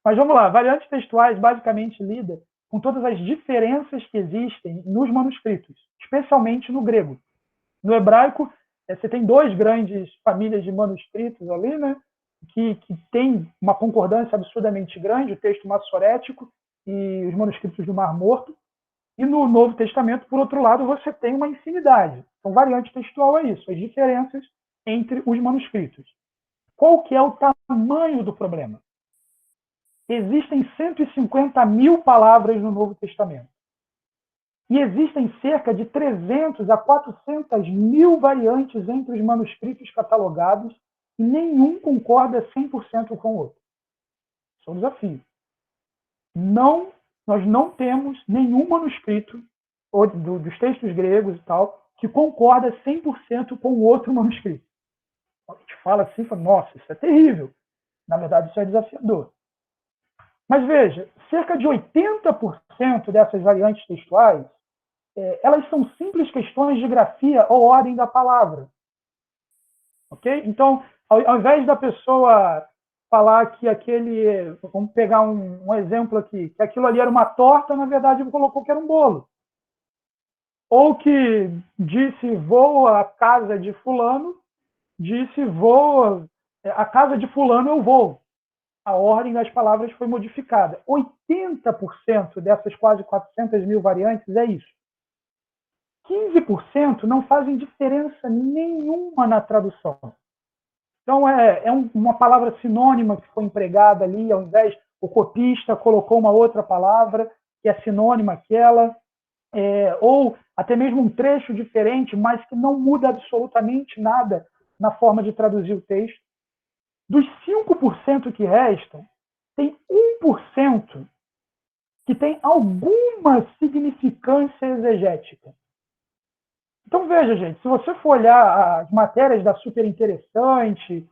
Mas vamos lá, variantes textuais basicamente lida com todas as diferenças que existem nos manuscritos, especialmente no grego. No hebraico, você tem duas grandes famílias de manuscritos ali, né? Que tem uma concordância absurdamente grande, o texto massorético e os manuscritos do Mar Morto. E no Novo Testamento, por outro lado, você tem uma infinidade. Então, variante textual é isso, as diferenças entre os manuscritos. Qual que é o tamanho do problema? Existem 150 mil palavras no Novo Testamento. E existem cerca de 300 a 400 mil variantes entre os manuscritos catalogados e nenhum concorda 100% com o outro. Isso é um desafio. Nós não temos nenhum manuscrito dos textos gregos e tal que concorda 100% com o outro manuscrito. A gente fala assim, fala, nossa, isso é terrível. Na verdade, isso é desafiador. Mas veja, cerca de 80% dessas variantes textuais, elas são simples questões de grafia ou ordem da palavra. Ok? Então, ao invés da pessoa falar que aquele... Vamos pegar um exemplo aqui. Que aquilo ali era uma torta, na verdade, ele colocou que era um bolo. Ou que disse, vou à casa de fulano, disse, vou... A casa de fulano eu vou. A ordem das palavras foi modificada. 80% dessas quase 400 mil variantes é isso. 15% não fazem diferença nenhuma na tradução. Então, uma palavra sinônima que foi empregada ali, ao invés, o copista colocou uma outra palavra que é sinônima àquela, ou até mesmo um trecho diferente, mas que não muda absolutamente nada na forma de traduzir o texto. Dos 5% que restam, tem 1% que tem alguma significância exegética. Então, veja, gente, se você for olhar as matérias da Super Interessante,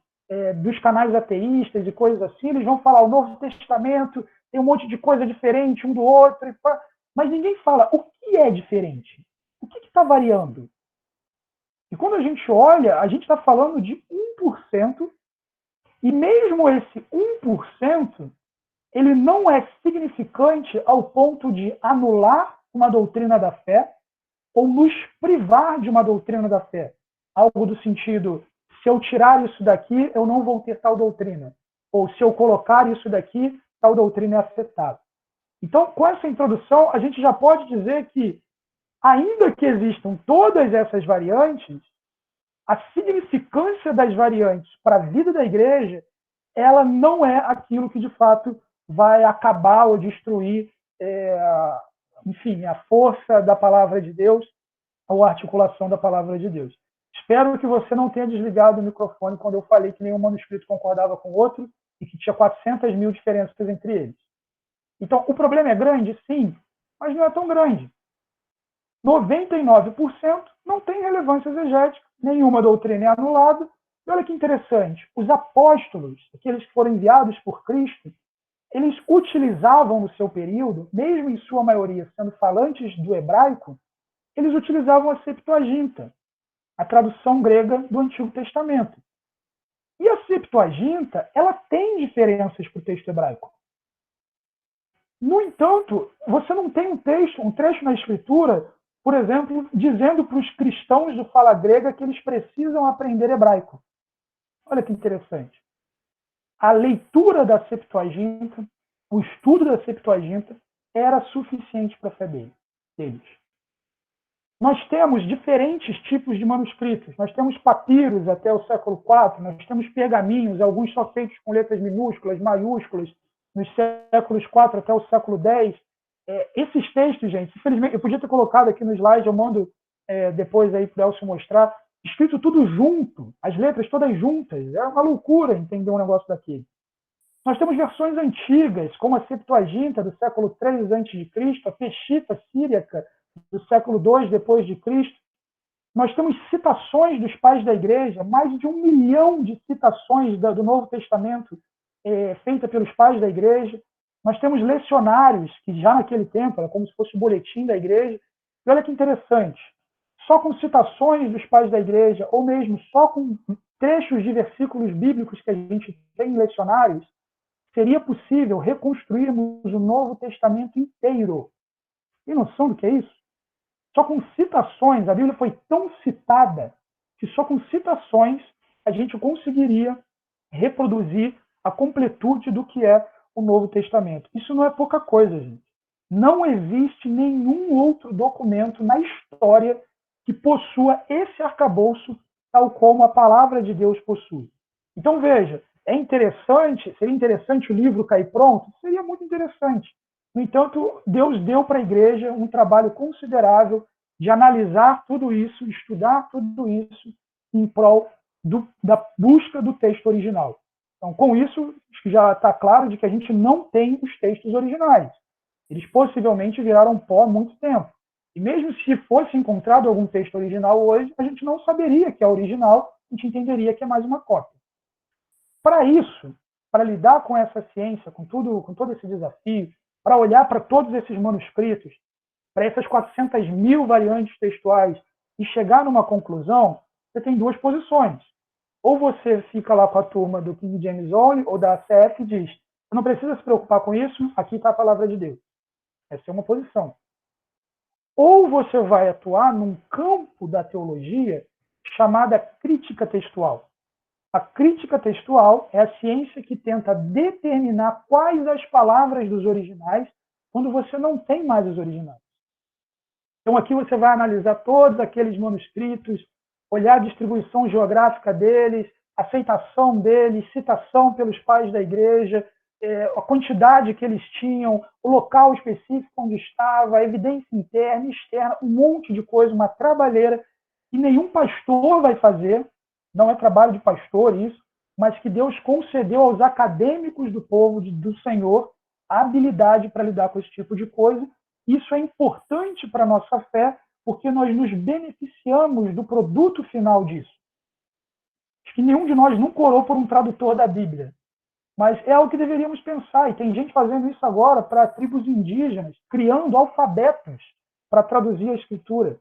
dos canais ateístas e coisas assim, eles vão falar o Novo Testamento tem um monte de coisa diferente um do outro, mas ninguém fala o que é diferente, o que está variando. E quando a gente olha, a gente está falando de 1%, e mesmo esse 1%, ele não é significante ao ponto de anular uma doutrina da fé ou nos privar de uma doutrina da fé. Algo do sentido, se eu tirar isso daqui, eu não vou ter tal doutrina. Ou se eu colocar isso daqui, tal doutrina é afetada. Então, com essa introdução, a gente já pode dizer que, ainda que existam todas essas variantes, a significância das variantes para a vida da igreja, ela não é aquilo que, de fato, vai acabar ou destruir, enfim, a força da palavra de Deus ou a articulação da palavra de Deus. Espero que você não tenha desligado o microfone quando eu falei que nenhum manuscrito concordava com o outro e que tinha 400 mil diferenças entre eles. Então, o problema é grande? Sim, mas não é tão grande. 99% não tem relevância exegética, nenhuma doutrina é anulada. E olha que interessante, os apóstolos, aqueles que foram enviados por Cristo, eles utilizavam no seu período, mesmo em sua maioria sendo falantes do hebraico, eles utilizavam a Septuaginta, a tradução grega do Antigo Testamento. E a Septuaginta, ela tem diferenças para o texto hebraico. No entanto, você não tem um trecho na Escritura, por exemplo, dizendo para os cristãos do fala grega que eles precisam aprender hebraico. Olha que interessante. A leitura da Septuaginta, o estudo da Septuaginta, era suficiente para a fé deles. Nós temos diferentes tipos de manuscritos. Nós temos papiros até o século IV, nós temos pergaminhos, alguns só feitos com letras minúsculas, maiúsculas, nos séculos IV até o século X. Esses textos, gente, infelizmente, eu podia ter colocado aqui no slide, eu mando depois aí para o Elcio mostrar, escrito tudo junto, as letras todas juntas. É uma loucura entender um negócio daquele. Nós temos versões antigas, como a Septuaginta, do século III a.C., a Peshitta síriaca, do século II depois de Cristo. Nós temos citações dos pais da igreja, mais de 1 milhão de citações do Novo Testamento feitas pelos pais da igreja. Nós temos lecionários, que já naquele tempo era como se fosse o boletim da igreja. E olha que interessante, só com citações dos pais da igreja, ou mesmo só com trechos de versículos bíblicos que a gente tem em lecionários, seria possível reconstruirmos o Novo Testamento inteiro. Tem noção do que é isso? Só com citações, a Bíblia foi tão citada que só com citações a gente conseguiria reproduzir a completude do que é o Novo Testamento. Isso não é pouca coisa, gente. Não existe nenhum outro documento na história que possua esse arcabouço tal como a palavra de Deus possui. Então, veja, seria interessante o livro cair pronto? Seria muito interessante. No entanto, Deus deu para a igreja um trabalho considerável de analisar tudo isso, estudar tudo isso em prol da busca do texto original. Então, com isso, acho que já está claro de que a gente não tem os textos originais. Eles possivelmente viraram pó há muito tempo. E mesmo se fosse encontrado algum texto original hoje, a gente não saberia que é original, a gente entenderia que é mais uma cópia. Para isso, para lidar com essa ciência, com todo esse desafio, para olhar para todos esses manuscritos, para essas 400 mil variantes textuais e chegar numa conclusão, você tem duas posições. Ou você fica lá com a turma do King James Only ou da ACF e diz, você não precisa se preocupar com isso, aqui está a palavra de Deus. Essa é uma posição. Ou você vai atuar num campo da teologia chamada crítica textual. A crítica textual é a ciência que tenta determinar quais as palavras dos originais quando você não tem mais os originais. Então, aqui você vai analisar todos aqueles manuscritos, olhar a distribuição geográfica deles, aceitação deles, citação pelos pais da igreja, a quantidade que eles tinham, o local específico onde estava, a evidência interna e externa, um monte de coisa, uma trabalheira que nenhum pastor vai fazer, não é trabalho de pastor isso, mas que Deus concedeu aos acadêmicos do povo, do Senhor, a habilidade para lidar com esse tipo de coisa. Isso é importante para a nossa fé, porque nós nos beneficiamos do produto final disso. Acho que nenhum de nós nunca orou por um tradutor da Bíblia, mas é algo que deveríamos pensar, e tem gente fazendo isso agora para tribos indígenas, criando alfabetos para traduzir a Escritura.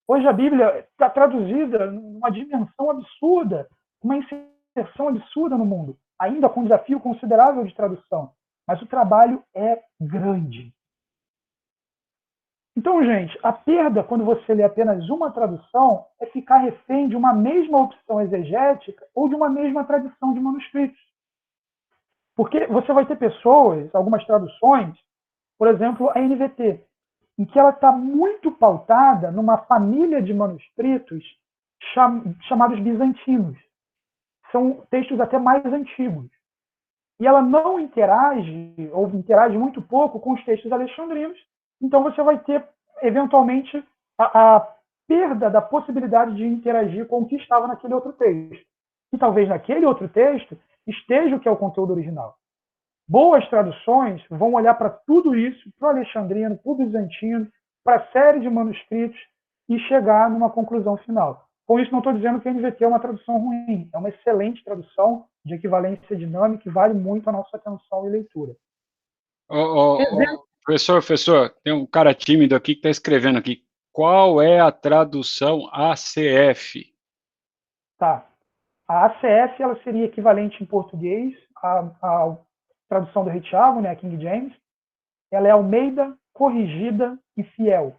Hoje a Bíblia está traduzida numa dimensão absurda, uma inserção absurda no mundo, ainda com um desafio considerável de tradução, mas o trabalho é grande. Então, gente, a perda quando você lê apenas uma tradução é ficar refém de uma mesma opção exegética ou de uma mesma tradição de manuscritos. Porque você vai ter pessoas, algumas traduções, por exemplo, a NVT, em que ela está muito pautada numa família de manuscritos chamados bizantinos. São textos até mais antigos. E ela não interage, ou interage muito pouco, com os textos alexandrinos. Então você vai ter, eventualmente, a perda da possibilidade de interagir com o que estava naquele outro texto. E talvez naquele outro texto esteja o que é o conteúdo original. Boas traduções vão olhar para tudo isso, para o alexandrino, para o bizantino, para a série de manuscritos e chegar numa conclusão final. Com isso, não estou dizendo que a NVT é uma tradução ruim. É uma excelente tradução de equivalência dinâmica que vale muito a nossa atenção e leitura. Professor, tem um cara tímido aqui que está escrevendo aqui. Qual é a tradução ACF? Tá. A ACF ela seria equivalente em português à tradução do Rei Thiago, né, a King James. Ela é Almeida, corrigida e fiel.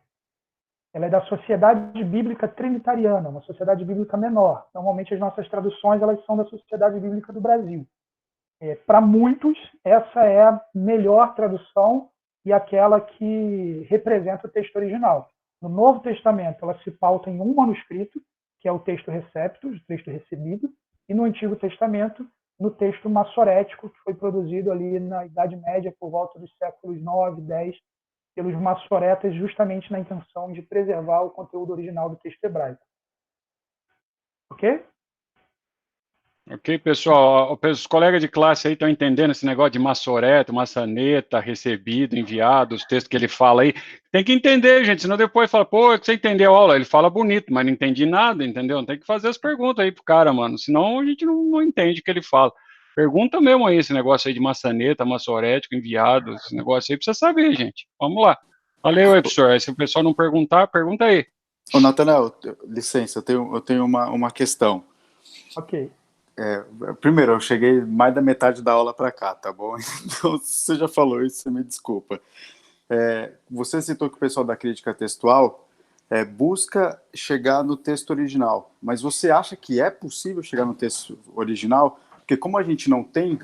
Ela é da Sociedade Bíblica Trinitariana, uma sociedade bíblica menor. Normalmente as nossas traduções elas são da Sociedade Bíblica do Brasil. Para muitos, essa é a melhor tradução e aquela que representa o texto original. No Novo Testamento, ela se pauta em um manuscrito, que é o texto receptus, o texto recebido, e no Antigo Testamento, no texto massorético, que foi produzido ali na Idade Média, por volta dos séculos 9, 10, pelos massoretas, justamente na intenção de preservar o conteúdo original do texto hebraico. Ok? Ok, pessoal. Os colegas de classe aí estão entendendo esse negócio de massoreto, maçaneta, recebido, enviado, os textos que ele fala aí. Tem que entender, gente, senão depois fala, pô, você entendeu a aula? Ele fala bonito, mas não entendi nada, entendeu? Tem que fazer as perguntas aí pro cara, mano, senão a gente não entende o que ele fala. Pergunta mesmo aí esse negócio aí de maçaneta, massorético, enviado, esse negócio aí precisa saber, gente. Vamos lá. Valeu aí, professor. Se o pessoal não perguntar, pergunta aí. Ô, Natanael, licença, eu tenho uma questão. Ok. Primeiro, eu cheguei mais da metade da aula para cá, tá bom? Então, se você já falou isso, você me desculpa. Você citou que o pessoal da crítica textual busca chegar no texto original, mas você acha que é possível chegar no texto original? Porque como a gente não tem,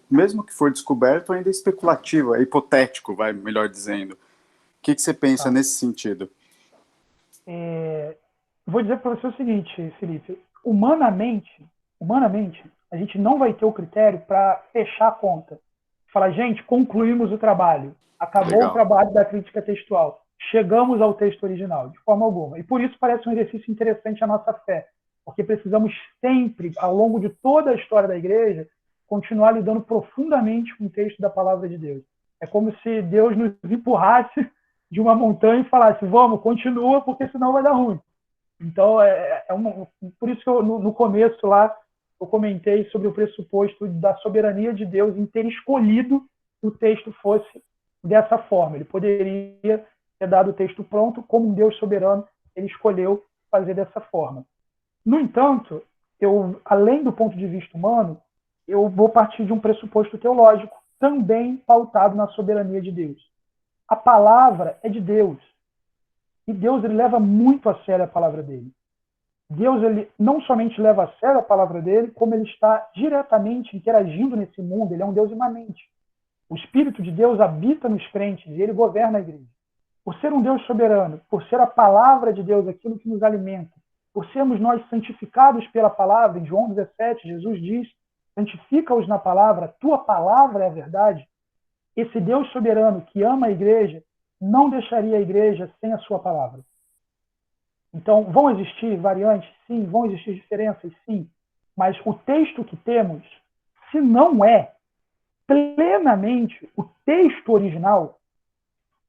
mesmo que for descoberto, ainda é especulativo, é hipotético, melhor dizendo. O que você pensa nesse sentido? Vou dizer para você o seguinte, Felipe. Humanamente, a gente não vai ter o critério para fechar a conta. Falar, gente, concluímos o trabalho. Acabou Legal. O trabalho da crítica textual. Chegamos ao texto original, de forma alguma. E por isso parece um exercício interessante a nossa fé. Porque precisamos sempre, ao longo de toda a história da igreja, continuar lidando profundamente com o texto da palavra de Deus. É como se Deus nos empurrasse de uma montanha e falasse, vamos, continua, porque senão vai dar ruim. Então, por isso que eu, no começo lá, eu comentei sobre o pressuposto da soberania de Deus em ter escolhido que o texto fosse dessa forma. Ele poderia ter dado o texto pronto, como um Deus soberano, ele escolheu fazer dessa forma. No entanto, além do ponto de vista humano, eu vou partir de um pressuposto teológico, também pautado na soberania de Deus. A palavra é de Deus. E Deus ele leva muito a sério a palavra dele. Deus ele não somente leva a sério a palavra dele, como ele está diretamente interagindo nesse mundo. Ele é um Deus imanente. O Espírito de Deus habita nos crentes e ele governa a igreja. por ser um Deus soberano, por ser a palavra de Deus aquilo que nos alimenta, por sermos nós santificados pela palavra, em João 17, Jesus diz, santifica-os na palavra, tua palavra é a verdade. Esse Deus soberano que ama a igreja, não deixaria a igreja sem a sua palavra. Então, vão existir variantes? Sim. Vão existir diferenças? Sim. Mas o texto que temos, se não é plenamente o texto original,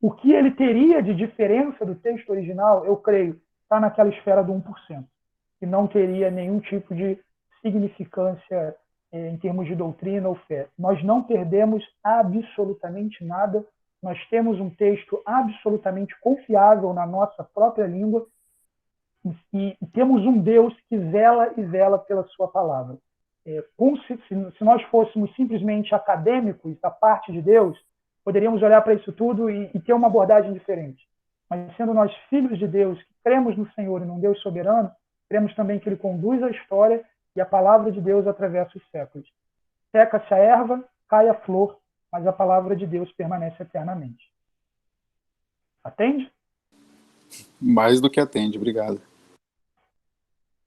o que ele teria de diferença do texto original, eu creio, está naquela esfera do 1%, que não teria nenhum tipo de significância em termos de doutrina ou fé. Nós não perdemos absolutamente nada, nós temos um texto absolutamente confiável na nossa própria língua e temos um Deus que zela e vela pela sua palavra. Se nós fôssemos simplesmente acadêmicos da parte de Deus, poderíamos olhar para isso tudo e ter uma abordagem diferente. Mas sendo nós filhos de Deus, que cremos no Senhor e num Deus soberano, cremos também que Ele conduz a história e a palavra de Deus atravessa os séculos. Seca-se a erva, cai a flor, mas a palavra de Deus permanece eternamente. Atende? Mais do que atende, obrigado.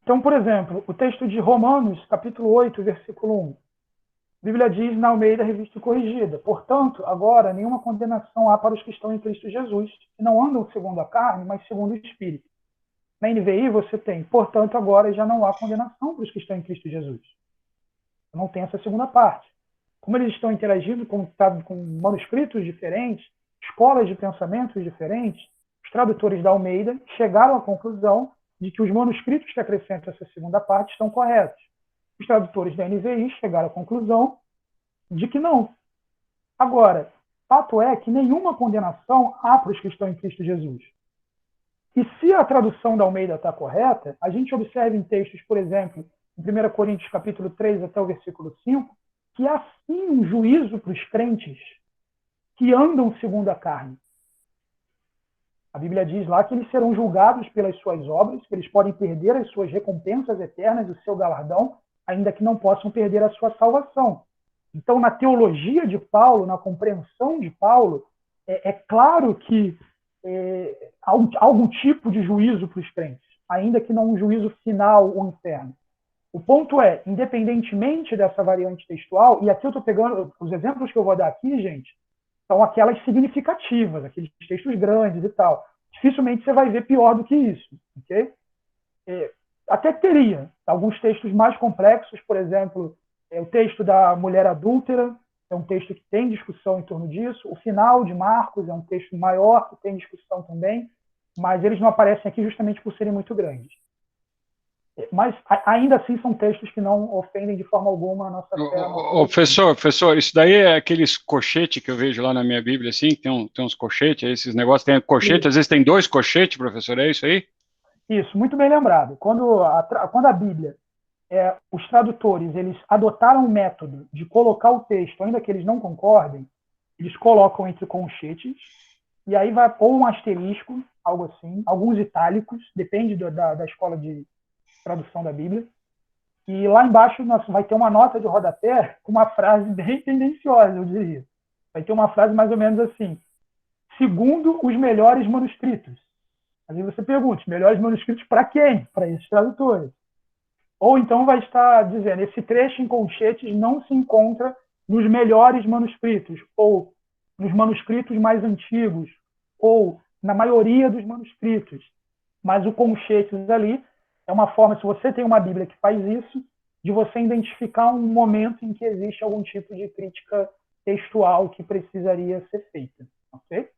Então, por exemplo, o texto de Romanos, capítulo 8, versículo 1. A Bíblia diz na Almeida Revista e Corrigida: portanto, agora nenhuma condenação há para os que estão em Cristo Jesus, que não andam segundo a carne, mas segundo o Espírito. Na NVI você tem, portanto, agora já não há condenação para os que estão em Cristo Jesus. Não tem essa segunda parte. Como eles estão interagindo com manuscritos diferentes, escolas de pensamentos diferentes, os tradutores da Almeida chegaram à conclusão de que os manuscritos que acrescentam essa segunda parte estão corretos. Os tradutores da NVI chegaram à conclusão de que não. Agora, fato é que nenhuma condenação há para os que estão em Cristo Jesus. E se a tradução da Almeida está correta, a gente observa em textos, por exemplo, em 1 Coríntios capítulo 3 até o versículo 5, que há sim um juízo para os crentes que andam segundo a carne. A Bíblia diz lá que eles serão julgados pelas suas obras, que eles podem perder as suas recompensas eternas, o seu galardão, ainda que não possam perder a sua salvação. Então, na teologia de Paulo, na compreensão de Paulo, é claro que há algum tipo de juízo para os crentes, ainda que não um juízo final, o inferno. O ponto é, independentemente dessa variante textual, e aqui eu estou pegando, os exemplos que eu vou dar aqui, gente, são aquelas significativas, aqueles textos grandes e tal. Dificilmente você vai ver pior do que isso, ok? Até teria alguns textos mais complexos, por exemplo, o texto da mulher adúltera, é um texto que tem discussão em torno disso. O final de Marcos é um texto maior, que tem discussão também, mas eles não aparecem aqui justamente por serem muito grandes. Mas, ainda assim, são textos que não ofendem de forma alguma a nossa fé. Professor, isso daí é aqueles colchetes que eu vejo lá na minha Bíblia, assim, que tem uns colchetes, esses negócios, tem colchete, às vezes tem 2 colchetes, professor, é isso aí? Isso, muito bem lembrado. Quando a Bíblia, os tradutores, eles adotaram o método de colocar o texto, ainda que eles não concordem, eles colocam entre colchetes, e aí vai ou um asterisco, algo assim, alguns itálicos, depende da escola de tradução da Bíblia, e lá embaixo vai ter uma nota de rodapé com uma frase bem tendenciosa, eu diria. Vai ter uma frase mais ou menos assim: segundo os melhores manuscritos. Aí você pergunta, os melhores manuscritos para quem? Para esses tradutores. Ou então vai estar dizendo, esse trecho em colchetes não se encontra nos melhores manuscritos, ou nos manuscritos mais antigos, ou na maioria dos manuscritos. Mas o colchetes ali é uma forma, se você tem uma Bíblia que faz isso, de você identificar um momento em que existe algum tipo de crítica textual que precisaria ser feita. Ok?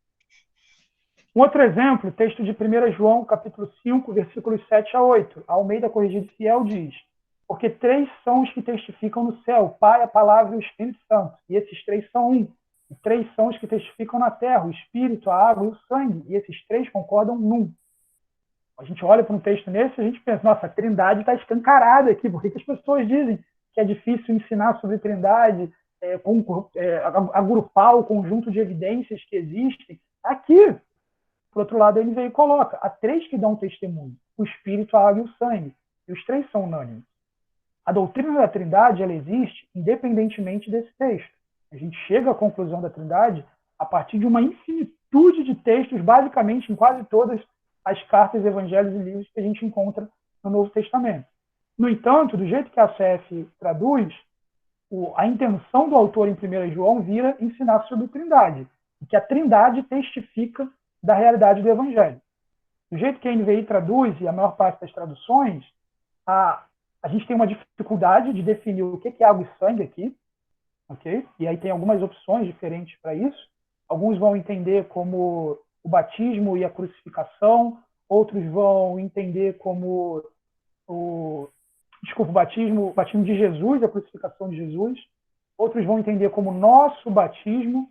Um outro exemplo, texto de 1 João, capítulo 5, versículos 7 a 8. A Almeida Corrigida e Fiel diz: porque 3 são os que testificam no céu, o Pai, a Palavra e o Espírito Santo. E esses 3 são um. E 3 são os que testificam na terra, o Espírito, a água e o sangue. E esses 3 concordam num. A gente olha para um texto nesse e a gente pensa, nossa, a Trindade está escancarada aqui. Por que as pessoas dizem que é difícil ensinar sobre Trindade, agrupar o conjunto de evidências que existem? Aqui, por outro lado, ele veio e coloca, há 3 que dão testemunho, o Espírito, a água e o sangue. E os 3 são unânimes. A doutrina da Trindade, ela existe independentemente desse texto. A gente chega à conclusão da Trindade a partir de uma infinitude de textos, basicamente em quase todas as cartas, evangelhos e livros que a gente encontra no Novo Testamento. No entanto, do jeito que a CF traduz, a intenção do autor em 1 João vira ensinar sobre Trindade, e que a Trindade testifica da realidade do Evangelho. Do jeito que a NVI traduz, e a maior parte das traduções, a gente tem uma dificuldade de definir o que é água e sangue aqui, ok? E aí tem algumas opções diferentes para isso. Alguns vão entender como o batismo e a crucificação, outros vão entender como o batismo de Jesus, a crucificação de Jesus, outros vão entender como nosso batismo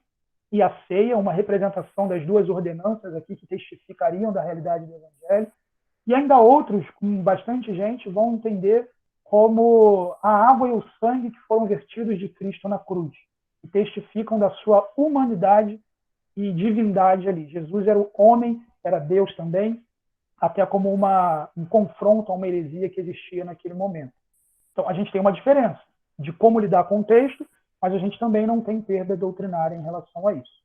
e a ceia, uma representação das duas ordenanças aqui que testificariam da realidade do Evangelho, e ainda outros, com bastante gente, vão entender como a água e o sangue que foram vertidos de Cristo na cruz, que testificam da sua humanidade e divindade ali. Jesus era o homem, era Deus também, até como um confronto a uma heresia que existia naquele momento. Então, a gente tem uma diferença de como lidar com o texto, mas a gente também não tem perda doutrinária em relação a isso.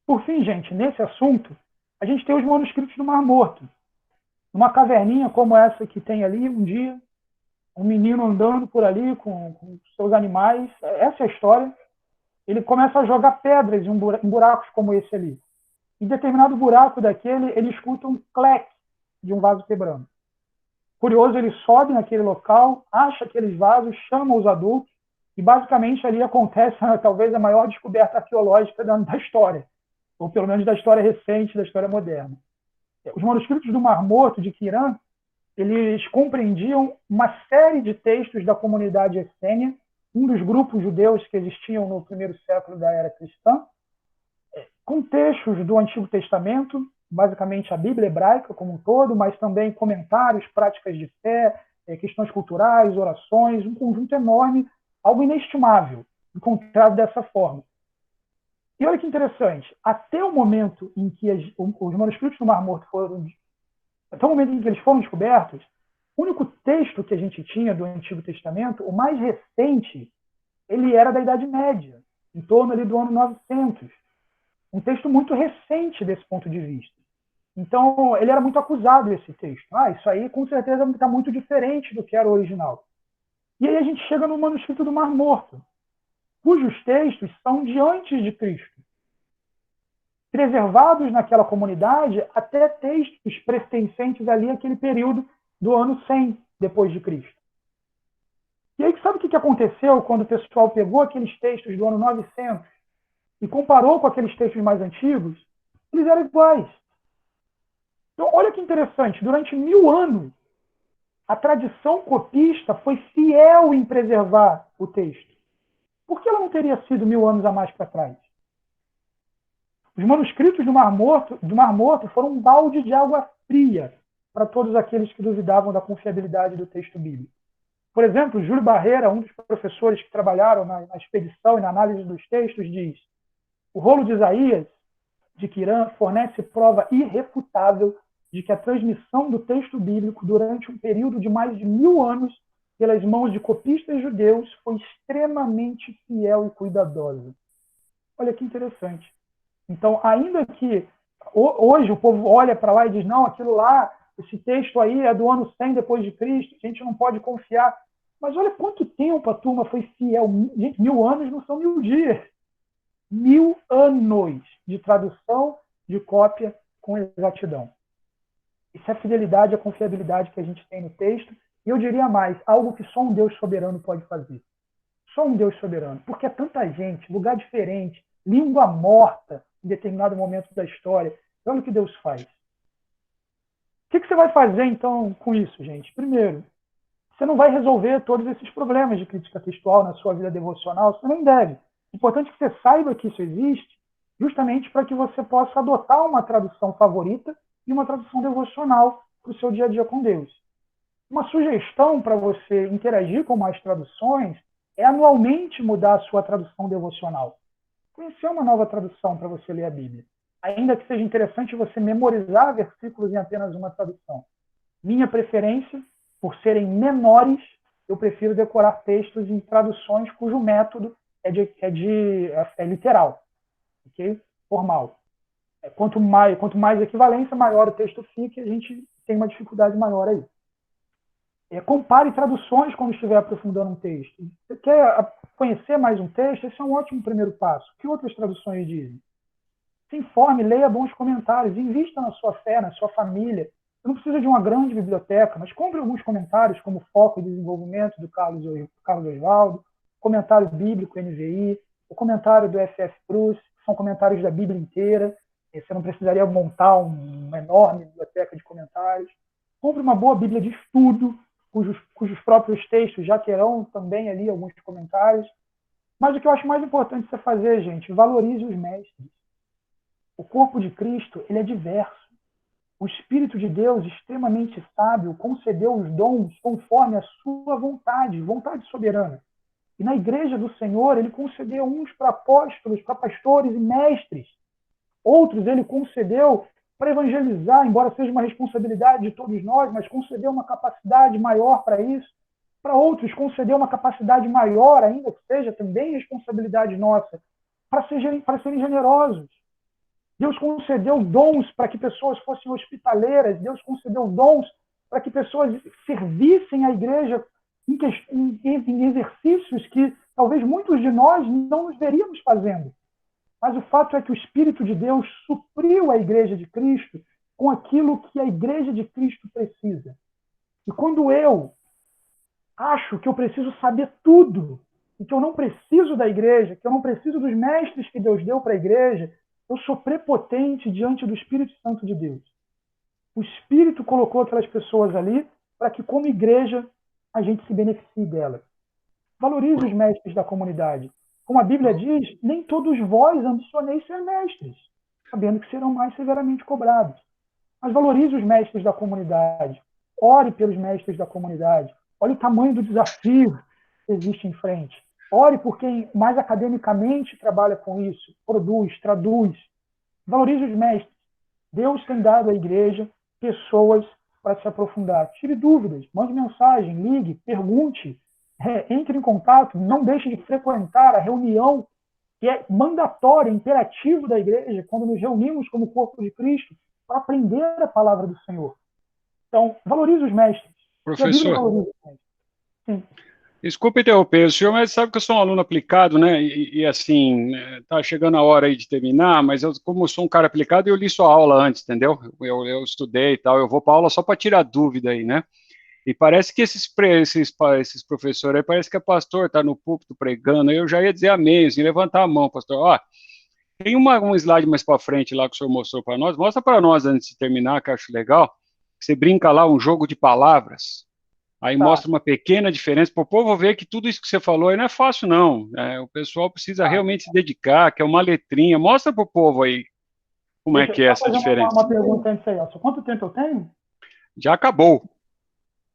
Por fim, gente, nesse assunto, a gente tem os manuscritos do Mar Morto. Uma caverninha como essa que tem ali, um dia, um menino andando por ali com seus animais, essa é a história. Ele começa a jogar pedras em buracos como esse ali. Em determinado buraco daquele, ele escuta um clec de um vaso quebrando. Curioso, ele sobe naquele local, acha aqueles vasos, chama os adultos, e basicamente ali acontece talvez a maior descoberta arqueológica da história, ou pelo menos da história recente, da história moderna. Os manuscritos do Mar Morto, de Qumran, eles compreendiam uma série de textos da comunidade essênia, um dos grupos judeus que existiam no primeiro século da era cristã, com textos do Antigo Testamento, basicamente a Bíblia hebraica como um todo, mas também comentários, práticas de fé, questões culturais, orações, um conjunto enorme, algo inestimável, encontrado dessa forma. E olha que interessante, até o momento em que os manuscritos do Mar Morto até o momento em que eles foram descobertos, o único texto que a gente tinha do Antigo Testamento, o mais recente, ele era da Idade Média, em torno ali do ano 900. Um texto muito recente desse ponto de vista. Então, ele era muito acusado, esse texto. Isso aí com certeza está muito diferente do que era o original. E aí a gente chega no manuscrito do Mar Morto, cujos textos são de antes de Cristo, preservados naquela comunidade até textos pertencentes ali àquele período do ano 100 depois de Cristo. E aí, sabe o que aconteceu quando o pessoal pegou aqueles textos do ano 900 e comparou com aqueles textos mais antigos? Eles eram iguais. Então, olha que interessante, durante 1000 anos, a tradição copista foi fiel em preservar o texto. Por que ela não teria sido 1000 anos a mais para trás? Os manuscritos do Mar Morto foram um balde de água fria para todos aqueles que duvidavam da confiabilidade do texto bíblico. Por exemplo, Júlio Barreira, um dos professores que trabalharam na expedição e na análise dos textos, diz: o rolo de Isaías, de Qumran, fornece prova irrefutável de que a transmissão do texto bíblico durante um período de mais de 1000 anos pelas mãos de copistas judeus foi extremamente fiel e cuidadosa. Olha que interessante. Então, ainda que hoje o povo olha para lá e diz, não, aquilo lá, esse texto aí é do ano 100 depois de Cristo, a gente não pode confiar. Mas olha quanto tempo a turma foi fiel. Gente, 1000 anos não são 1000 dias. 1000 anos de tradução, de cópia com exatidão. Isso é a fidelidade, a confiabilidade que a gente tem no texto. E eu diria mais, algo que só um Deus soberano pode fazer. Só um Deus soberano. Porque é tanta gente, lugar diferente, língua morta em determinado momento da história. Olha o que Deus faz. O que você vai fazer, então, com isso, gente? Primeiro, você não vai resolver todos esses problemas de crítica textual na sua vida devocional, você nem deve. É importante que você saiba que isso existe, justamente para que você possa adotar uma tradução favorita e uma tradução devocional para o seu dia a dia com Deus. Uma sugestão para você interagir com mais traduções é anualmente mudar a sua tradução devocional. Conhecer uma nova tradução para você ler a Bíblia. Ainda que seja interessante você memorizar versículos em apenas uma tradução. Minha preferência, por serem menores, eu prefiro decorar textos em traduções cujo método é literal. que formal. Quanto mais equivalência, maior o texto fica, e a gente tem uma dificuldade maior aí. Compare traduções quando estiver aprofundando um texto. Você quer conhecer mais um texto? Esse é um ótimo primeiro passo. O que outras traduções dizem? Se informe, leia bons comentários, invista na sua fé, na sua família. Você não precisa de uma grande biblioteca, mas compre alguns comentários, como Foco e Desenvolvimento, do Carlos Oswaldo, comentário bíblico, NVI, o comentário do F.F. Bruce, que são comentários da Bíblia inteira. Você não precisaria montar uma enorme biblioteca de comentários. Compre uma boa Bíblia de estudo, cujos próprios textos já terão também ali alguns comentários. Mas o que eu acho mais importante você fazer, gente, valorize os mestres. O corpo de Cristo, ele é diverso. O Espírito de Deus, extremamente sábio, concedeu os dons conforme a sua vontade soberana. E na igreja do Senhor, ele concedeu uns para apóstolos, para pastores e mestres. Outros ele concedeu para evangelizar, embora seja uma responsabilidade de todos nós, mas concedeu uma capacidade maior para isso. Para outros, concedeu uma capacidade maior, ainda que seja também responsabilidade nossa, para serem generosos. Deus concedeu dons para que pessoas fossem hospitaleiras. Deus concedeu dons para que pessoas servissem a igreja em exercícios que talvez muitos de nós não nos veríamos fazendo. Mas o fato é que o Espírito de Deus supriu a igreja de Cristo com aquilo que a igreja de Cristo precisa. E quando eu acho que eu preciso saber tudo, e que eu não preciso da igreja, que eu não preciso dos mestres que Deus deu para a igreja, eu sou prepotente diante do Espírito Santo de Deus. O Espírito colocou aquelas pessoas ali para que, como igreja, a gente se beneficie delas. Valorize os mestres da comunidade. Como a Bíblia diz, nem todos vós ambicioneis ser mestres, sabendo que serão mais severamente cobrados. Mas valorize os mestres da comunidade. Ore pelos mestres da comunidade. Olhe o tamanho do desafio que existe em frente. Ore por quem mais academicamente trabalha com isso, produz, traduz. Valorize os mestres. Deus tem dado à igreja pessoas para se aprofundar. Tire dúvidas, mande mensagem, ligue, pergunte, entre em contato, não deixe de frequentar a reunião que é mandatória, imperativo da igreja, quando nos reunimos como corpo de Cristo, para aprender a palavra do Senhor. Então, valorize os mestres. Professor, desculpe interromper, o senhor mas sabe que eu sou um aluno aplicado, né? E assim, tá chegando a hora aí de terminar, mas eu, como sou um cara aplicado, eu li sua aula antes, entendeu? Eu estudei e tal, eu vou para aula só para tirar dúvida aí, né? E parece que esses professores aí, parece que é pastor, tá no púlpito pregando, eu já ia dizer amém, assim, levantar a mão, pastor. Ó, tem um slide mais para frente lá que o senhor mostrou para nós, mostra para nós antes de terminar, que eu acho legal. Você brinca lá um jogo de palavras, aí mostra uma pequena diferença, para o povo ver que tudo isso que você falou aí não é fácil, não. O pessoal precisa realmente se dedicar, que é uma letrinha. Mostra para o povo aí como é que é essa diferença. Uma pergunta antes aí, ó. Quanto tempo eu tenho? Já acabou.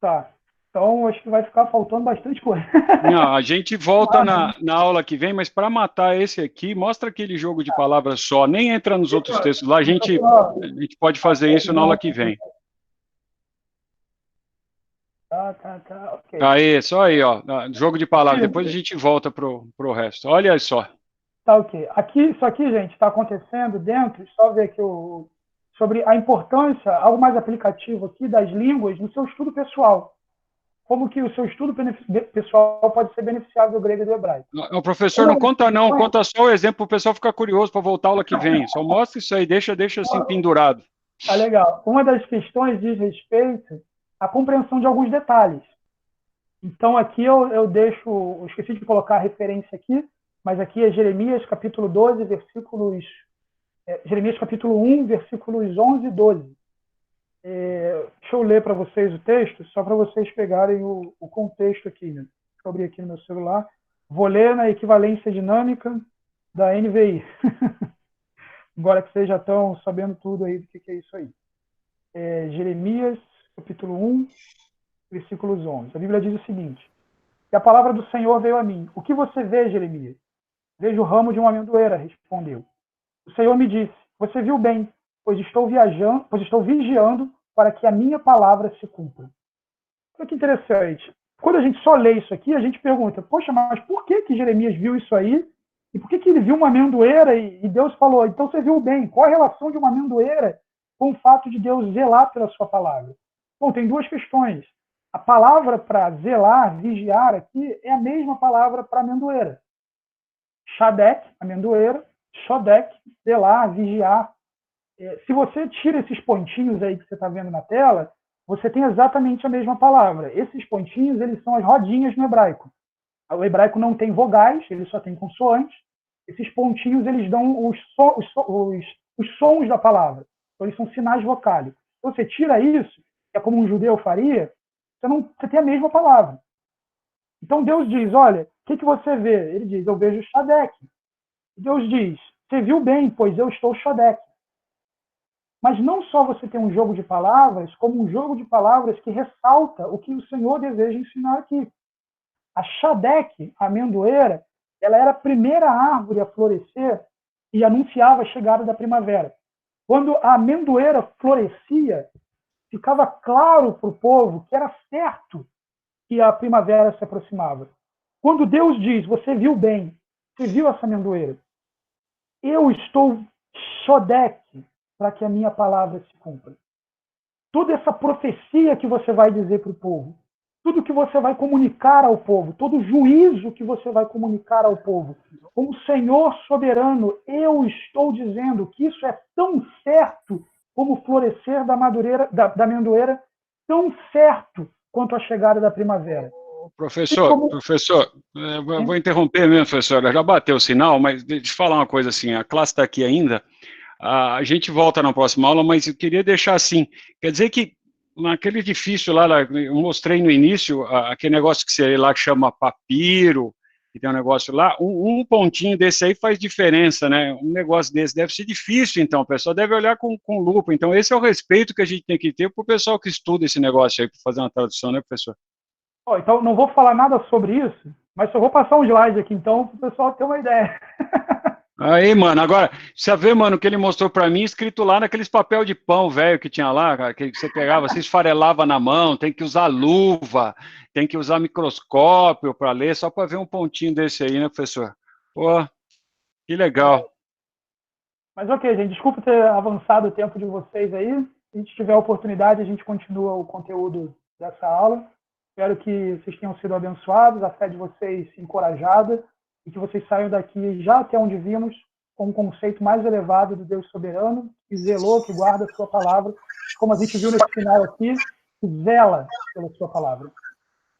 Tá. Então, acho que vai ficar faltando bastante coisa. Não, a gente volta na aula que vem, mas para matar esse aqui, mostra aquele jogo de palavras só, nem entra nos outros textos lá, a gente pode fazer isso na aula que vem. Tá, ok. Aí, só aí, ó, jogo de palavras, depois a gente volta pro resto, olha só. Tá, ok. Isso aqui, gente, está acontecendo dentro, só ver aqui sobre a importância, algo mais aplicativo aqui, das línguas no seu estudo pessoal. Como que o seu estudo pessoal pode ser beneficiado do grego e do hebraico. O professor não conta não, conta só o exemplo para o pessoal ficar curioso para voltar a aula que vem. Só mostra isso aí, deixa assim pendurado. Tá legal. Uma das questões diz respeito à compreensão de alguns detalhes. Então aqui eu esqueci de colocar a referência aqui, mas aqui é Jeremias capítulo 12, Jeremias capítulo 1, versículos 11 e 12. Deixa eu ler para vocês o texto, só para vocês pegarem o contexto aqui. Né? Deixa eu abrir aqui no meu celular. Vou ler na equivalência dinâmica da NVI. Agora que vocês já estão sabendo tudo aí do que é isso aí. Jeremias, capítulo 1, versículos 11. A Bíblia diz o seguinte: e a palavra do Senhor veio a mim. O que você vê, Jeremias? Vejo o ramo de uma amendoeira, respondeu. O Senhor me disse, você viu bem, pois estou vigiando para que a minha palavra se cumpra. Olha que interessante. Quando a gente só lê isso aqui, a gente pergunta, poxa, mas por que Jeremias viu isso aí E por que ele viu uma amendoeira e Deus falou, então você viu bem, qual a relação de uma amendoeira com o fato de Deus zelar pela sua palavra? Bom, tem duas questões. A palavra para zelar, vigiar aqui, é a mesma palavra para amendoeira. Shadek, amendoeira, shodek, zelar, vigiar. Se você tira esses pontinhos aí que você está vendo na tela, você tem exatamente a mesma palavra. Esses pontinhos, eles são as rodinhas no hebraico. O hebraico não tem vogais, ele só tem consoantes. Esses pontinhos, eles dão os sons da palavra. Então, eles são sinais vocálicos. Então, você tira isso, que é como um judeu faria, você tem a mesma palavra. Então, Deus diz, olha, o que você vê? Ele diz, eu vejo Shadek. Deus diz, você viu bem, pois eu estou Shadek. Mas não só você tem um jogo de palavras, como um jogo de palavras que ressalta o que o Senhor deseja ensinar aqui. A Shadek, a amendoeira, ela era a primeira árvore a florescer e anunciava a chegada da primavera. Quando a amendoeira florescia, ficava claro para o povo que era certo que a primavera se aproximava. Quando Deus diz, você viu bem, você viu essa amendoeira, eu estou Shadek para que a minha palavra se cumpra. Toda essa profecia que você vai dizer para o povo, tudo que você vai comunicar ao povo, todo juízo que você vai comunicar ao povo, como Senhor soberano, eu estou dizendo que isso é tão certo como o florescer da amendoeira, tão certo quanto a chegada da primavera. Professor, vou interromper mesmo, professor, já bateu o sinal, mas deixa eu falar uma coisa assim, a classe está aqui ainda, a gente volta na próxima aula, mas eu queria deixar assim, quer dizer que naquele edifício lá, eu mostrei no início, aquele negócio que você lá que chama papiro, que tem um negócio lá, um pontinho desse aí faz diferença, né? Um negócio desse deve ser difícil, então, o pessoal deve olhar com lupa. Então, esse é o respeito que a gente tem que ter para o pessoal que estuda esse negócio aí, para fazer uma tradução, né, professor? Então, não vou falar nada sobre isso, mas só vou passar um slide aqui, então, para o pessoal ter uma ideia. Aí, mano, agora, você vê, mano, o que ele mostrou para mim, escrito lá naqueles papel de pão velho que tinha lá, cara, que você pegava, você esfarelava na mão, tem que usar luva, tem que usar microscópio para ler, só para ver um pontinho desse aí, né, professor? Pô, que legal. Mas ok, gente, desculpa ter avançado o tempo de vocês aí. Se a gente tiver a oportunidade, a gente continua o conteúdo dessa aula. Espero que vocês tenham sido abençoados, a fé de vocês encorajada, e que vocês saiam daqui já até onde vimos, com um conceito mais elevado do Deus soberano, que zelou, que guarda a sua palavra, como a gente viu nesse final aqui, que zela pela sua palavra.